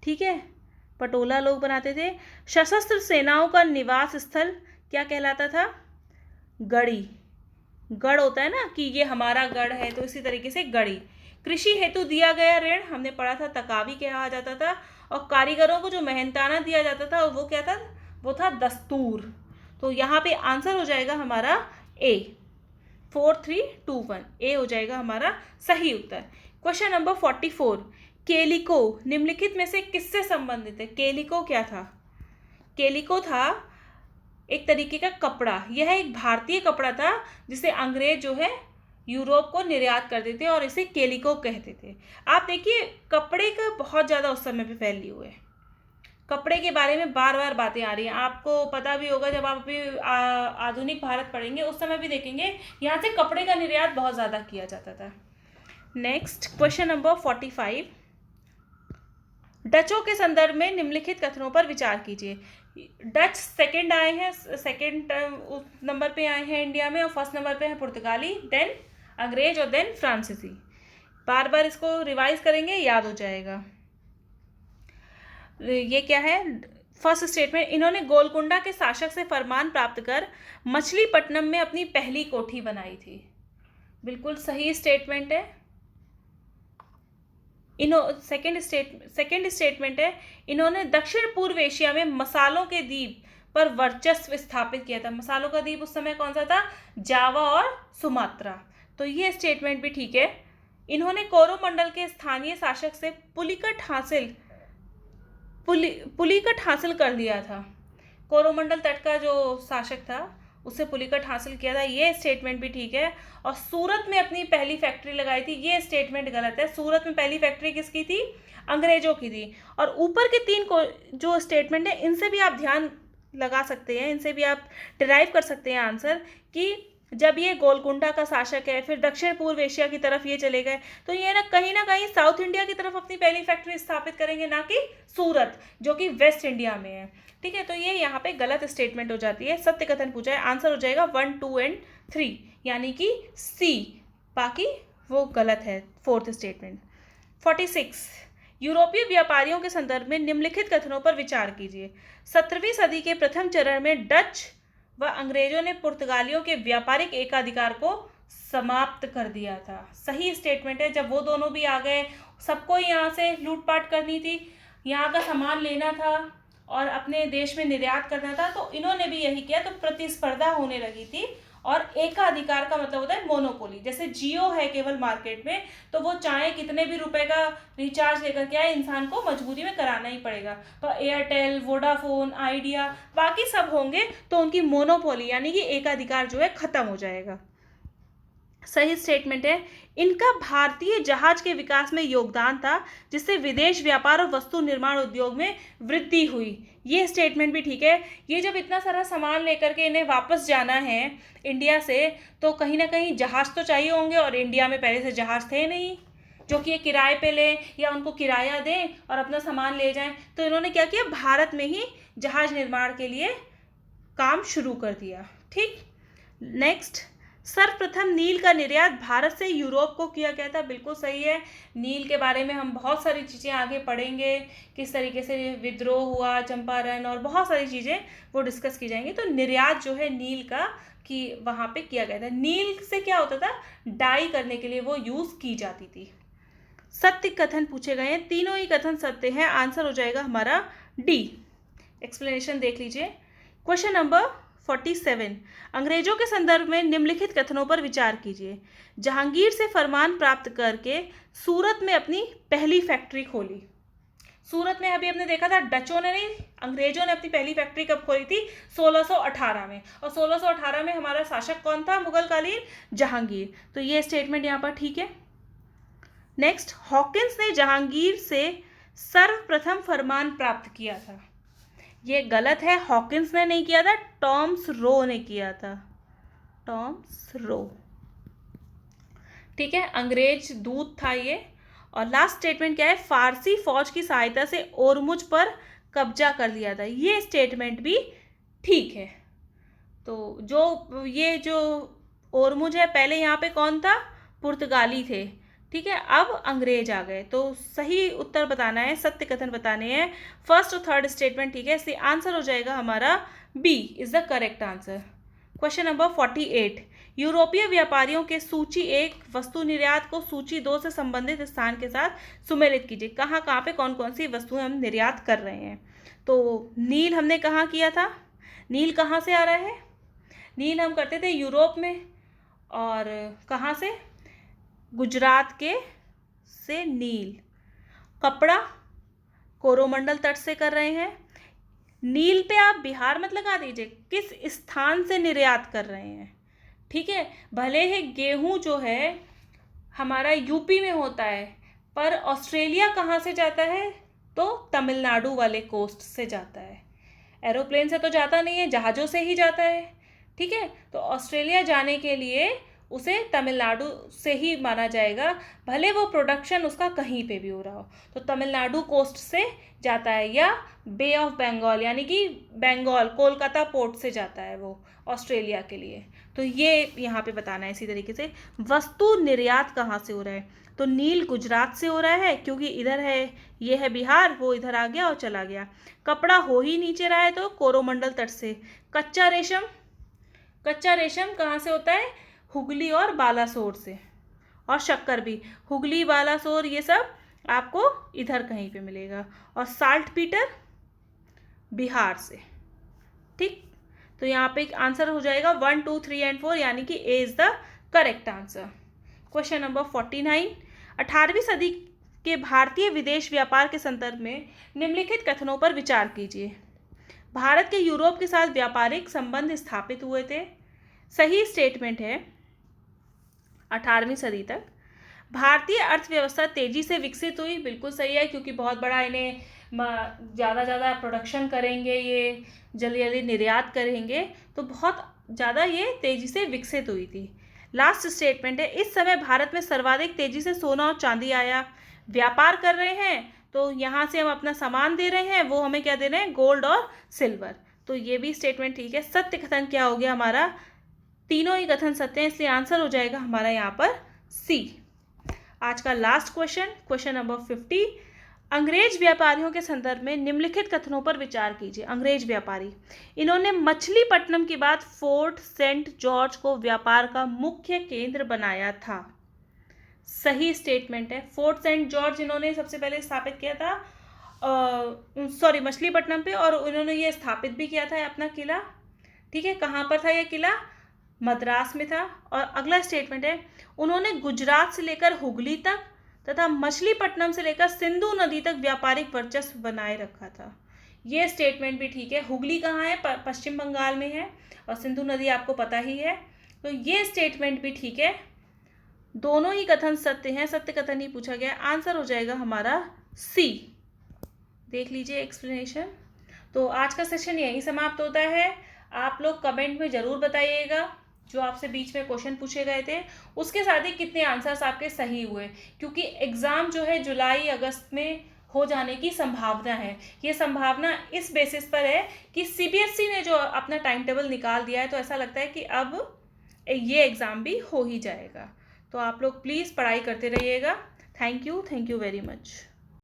ठीक है, पटोला लोग बनाते थे। सशस्त्र सेनाओं का निवास स्थल क्या कहलाता था? गढ़ी। गढ़ होता है ना कि ये हमारा गढ़ है, तो इसी तरीके से गढ़ी। कृषि हेतु दिया गया ऋण हमने पढ़ा था तकावी कहा जाता था, और कारीगरों को जो मेहनताना दिया जाता था वो क्या था? वो था दस्तूर। तो यहाँ पे आंसर हो जाएगा हमारा ए। 4 3 2 1 ए हो जाएगा हमारा सही उत्तर। क्वेश्चन नंबर 44, केलिको निम्नलिखित में से किससे संबंधित है? केलिको क्या था? केलिको था एक तरीके का कपड़ा। यह एक भारतीय कपड़ा था जिसे अंग्रेज जो है यूरोप को निर्यात करते थे और इसे केलिको कहते थे। आप देखिए कपड़े का बहुत ज़्यादा उस समय पे वैल्यू है, कपड़े के बारे में बार बार बातें आ रही हैं। आपको पता भी होगा जब आप अभी आधुनिक भारत पढ़ेंगे उस समय भी देखेंगे यहाँ से कपड़े का निर्यात बहुत ज़्यादा किया जाता था। नेक्स्ट क्वेश्चन नंबर 45, डचों के संदर्भ में निम्नलिखित कथनों पर विचार कीजिए। डच सेकंड आए हैं, सेकंड नंबर पे आए हैं इंडिया में, और फर्स्ट नंबर पे है पुर्तगाली, देन अंग्रेज और देन फ्रांसीसी। बार बार इसको रिवाइज करेंगे, याद हो जाएगा। ये क्या है? फर्स्ट स्टेटमेंट, इन्होंने गोलकुंडा के शासक से फरमान प्राप्त कर मछलीपट्टनम में अपनी पहली कोठी बनाई थी। बिल्कुल सही स्टेटमेंट है। सेकेंड स्टेटमेंट है, इन्होंने दक्षिण पूर्व एशिया में मसालों के द्वीप पर वर्चस्व स्थापित किया था। मसालों का द्वीप उस समय कौन सा था? जावा और सुमात्रा। तो ये स्टेटमेंट भी ठीक है। इन्होंने कोरोमंडल के स्थानीय शासक से पुलिकट हासिल कर लिया था। कोरोमंडल तट का जो शासक था उससे पुलिकट हासिल किया था, ये स्टेटमेंट भी ठीक है। और सूरत में अपनी पहली फैक्ट्री लगाई थी, ये स्टेटमेंट गलत है। सूरत में पहली फैक्ट्री किसकी थी? अंग्रेजों की थी। और ऊपर के 3 को जो स्टेटमेंट है इनसे भी आप ध्यान लगा सकते हैं, इनसे भी आप डिराइव कर सकते हैं आंसर कि जब ये गोलकुंडा का शासक है, फिर दक्षिण पूर्व एशिया की तरफ ये चले गए, तो ये ना कहीं साउथ इंडिया की तरफ अपनी पहली फैक्ट्री स्थापित करेंगे, ना कि सूरत जो कि वेस्ट इंडिया में है। ठीक है, तो ये यहाँ पे गलत स्टेटमेंट हो जाती है। सत्य कथन पूछा है, आंसर हो जाएगा 1 2 एंड 3 यानी कि सी, बाकी वो गलत है फोर्थ स्टेटमेंट। 46, यूरोपीय व्यापारियों के संदर्भ में निम्नलिखित कथनों पर विचार कीजिए। 17वीं सदी के प्रथम चरण में डच व अंग्रेजों ने पुर्तगालियों के व्यापारिक एकाधिकार को समाप्त कर दिया था। सही स्टेटमेंट है। जब वो दोनों भी आ गए, सबको यहाँ से लूटपाट करनी थी, यहाँ का सामान लेना था और अपने देश में निर्यात करना था, तो इन्होंने भी यही किया। तो प्रतिस्पर्धा होने लगी थी, और एकाधिकार का मतलब होता है मोनोपोली। जैसे जियो है केवल मार्केट में, तो वो चाहे कितने भी रुपए का रिचार्ज लेकर के आए, इंसान को मजबूरी में कराना ही पड़ेगा। तो एयरटेल, वोडाफोन, आइडिया, बाकी सब होंगे तो उनकी मोनोपोली यानी कि एकाधिकार जो है खत्म हो जाएगा। सही स्टेटमेंट है। इनका भारतीय जहाज के विकास में योगदान था, जिससे विदेश व्यापार और वस्तु निर्माण उद्योग में वृद्धि हुई। ये स्टेटमेंट भी ठीक है। ये जब इतना सारा सामान लेकर के इन्हें वापस जाना है इंडिया से, तो कहीं ना कहीं जहाज तो चाहिए होंगे, और इंडिया में पहले से जहाज थे नहीं जो कि ये किराए पे लें या उनको किराया दें और अपना सामान ले जाएं। तो इन्होंने क्या किया, भारत में ही जहाज निर्माण के लिए काम शुरू कर दिया। ठीक, नेक्स्ट, सर्वप्रथम नील का निर्यात भारत से यूरोप को किया गया था। बिल्कुल सही है। नील के बारे में हम बहुत सारी चीज़ें आगे पढ़ेंगे, किस तरीके से विद्रोह हुआ, चंपारण, और बहुत सारी चीज़ें वो डिस्कस की जाएंगी। तो निर्यात जो है नील का कि वहाँ पे किया गया था। नील से क्या होता था, डाई करने के लिए वो यूज़ की जाती थी। सत्य कथन पूछे गए हैं, तीनों ही कथन सत्य हैं। आंसर हो जाएगा हमारा डी। एक्सप्लेनेशन देख लीजिए। क्वेश्चन नंबर 47, अंग्रेजों के संदर्भ में निम्नलिखित कथनों पर विचार कीजिए। जहांगीर से फरमान प्राप्त करके सूरत में अपनी पहली फैक्ट्री खोली। सूरत में अभी हमने देखा था डचों ने नहीं, अंग्रेजों ने अपनी पहली फैक्ट्री कब खोली थी? 1618 में। और 1618 में हमारा शासक कौन था मुगल कालीन? जहांगीर। तो ये स्टेटमेंट यहाँ पर ठीक है। नेक्स्ट, हॉकिंस ने जहांगीर से सर्वप्रथम फरमान प्राप्त किया था। ये गलत है, हॉकिंस ने नहीं किया था, टॉमस रो ने किया था। टॉमस रो, ठीक है, अंग्रेज दूत था ये। और लास्ट स्टेटमेंट क्या है? फारसी फौज की सहायता से ओरमुज पर कब्जा कर लिया था। ये स्टेटमेंट भी ठीक है। तो जो ओरमुज है, पहले यहाँ पे कौन था? पुर्तगाली थे, ठीक है, अब अंग्रेज आ गए। तो सही उत्तर बताना है, सत्य कथन बताने हैं। फर्स्ट और थर्ड स्टेटमेंट ठीक है, इसलिए आंसर हो जाएगा हमारा B is the correct answer. Question number 48, यूरोपीय व्यापारियों के सूची 1 वस्तु निर्यात को सूची 2 से संबंधित स्थान के साथ सुमेलित कीजिए। कहाँ कहाँ पे कौन कौन सी वस्तुएं हम निर्यात कर रहे हैं? तो नील हमने कहाँ किया था? नील कहाँ से आ रहा है? नील हम करते थे यूरोप में, और कहाँ से? गुजरात के से नील। कपड़ा कोरोमंडल तट से कर रहे हैं। नील पे आप बिहार मत लगा दीजिए, किस स्थान से निर्यात कर रहे हैं, ठीक है। भले ही गेहूं जो है हमारा यूपी में होता है, पर ऑस्ट्रेलिया कहाँ से जाता है? तो तमिलनाडु वाले कोस्ट से जाता है। एरोप्लेन से तो जाता नहीं है, जहाज़ों से ही जाता है, ठीक है। तो ऑस्ट्रेलिया जाने के लिए उसे तमिलनाडु से ही माना जाएगा, भले वो प्रोडक्शन उसका कहीं पे भी हो रहा हो। तो तमिलनाडु कोस्ट से जाता है, या बे ऑफ बंगाल यानी कि बंगाल कोलकाता पोर्ट से जाता है वो ऑस्ट्रेलिया के लिए। तो ये यहाँ पे बताना है। इसी तरीके से वस्तु निर्यात कहाँ से हो रहा है? तो नील गुजरात से हो रहा है, क्योंकि इधर है, ये है बिहार, वो इधर आ गया और चला गया। कपड़ा हो ही नीचे रहा है तो कोरोमंडल तट से। कच्चा रेशम कहाँ से होता है? हुगली और बालासोर से। और शक्कर भी हुगली, बालासोर, ये सब आपको इधर कहीं पे मिलेगा। और साल्ट पीटर बिहार से, ठीक। तो यहाँ पे आंसर हो जाएगा 1, 2, 3 एंड 4, यानी कि A is the correct answer. Question number 49, 18वीं सदी के भारतीय विदेश व्यापार के संदर्भ में निम्नलिखित कथनों पर विचार कीजिए। भारत के यूरोप के साथ व्यापारिक संबंध स्थापित हुए थे। सही स्टेटमेंट है। 18वीं सदी तक भारतीय अर्थव्यवस्था तेजी से विकसित हुई, बिल्कुल सही है, क्योंकि बहुत बड़ा इन्हें ज़्यादा प्रोडक्शन करेंगे, ये जल्दी जल्दी निर्यात करेंगे, तो बहुत ज़्यादा ये तेजी से विकसित हुई थी। लास्ट स्टेटमेंट है, इस समय भारत में सर्वाधिक तेजी से सोना और चांदी आया। व्यापार कर रहे हैं तो यहाँ से हम अपना सामान दे रहे हैं, वो हमें क्या दे रहे हैं? गोल्ड और सिल्वर। तो ये भी स्टेटमेंट ठीक है। सत्य कथन क्या हो गया हमारा? तीनों ही कथन सत्य हैं, इसलिए आंसर हो जाएगा हमारा यहाँ पर सी। आज का लास्ट क्वेश्चन नंबर 50, अंग्रेज व्यापारियों के संदर्भ में निम्नलिखित कथनों पर विचार कीजिए। अंग्रेज व्यापारी, इन्होंने मछलीपट्टनम के बाद फोर्ट सेंट जॉर्ज को व्यापार का मुख्य केंद्र बनाया था। सही स्टेटमेंट है। फोर्ट सेंट जॉर्ज इन्होंने सबसे पहले स्थापित किया था, मछलीपट्टनम पे, और इन्होंने ये स्थापित भी किया था अपना किला, ठीक है। कहाँ पर था ये किला? मद्रास में था। और अगला स्टेटमेंट है, उन्होंने गुजरात से लेकर हुगली तक तथा मछलीपट्टनम से लेकर सिंधु नदी तक व्यापारिक वर्चस्व बनाए रखा था। ये स्टेटमेंट भी ठीक है। हुगली कहाँ है? पश्चिम बंगाल में है, और सिंधु नदी आपको पता ही है। तो ये स्टेटमेंट भी ठीक है। दोनों ही कथन सत्य हैं, सत्य कथन ही पूछा गया। आंसर हो जाएगा हमारा सी। देख लीजिए एक्सप्लेनेशन। तो आज का सेशन यहीं समाप्त होता है। आप लोग कमेंट में ज़रूर बताइएगा जो आपसे बीच में क्वेश्चन पूछे गए थे, उसके साथ ही कितने आंसर्स आपके सही हुए, क्योंकि एग्ज़ाम जो है जुलाई अगस्त में हो जाने की संभावना है। ये संभावना इस बेसिस पर है कि सीबीएसई ने जो अपना टाइम टेबल निकाल दिया है, तो ऐसा लगता है कि अब ये एग्ज़ाम भी हो ही जाएगा। तो आप लोग प्लीज़ पढ़ाई करते रहिएगा। Thank you very much.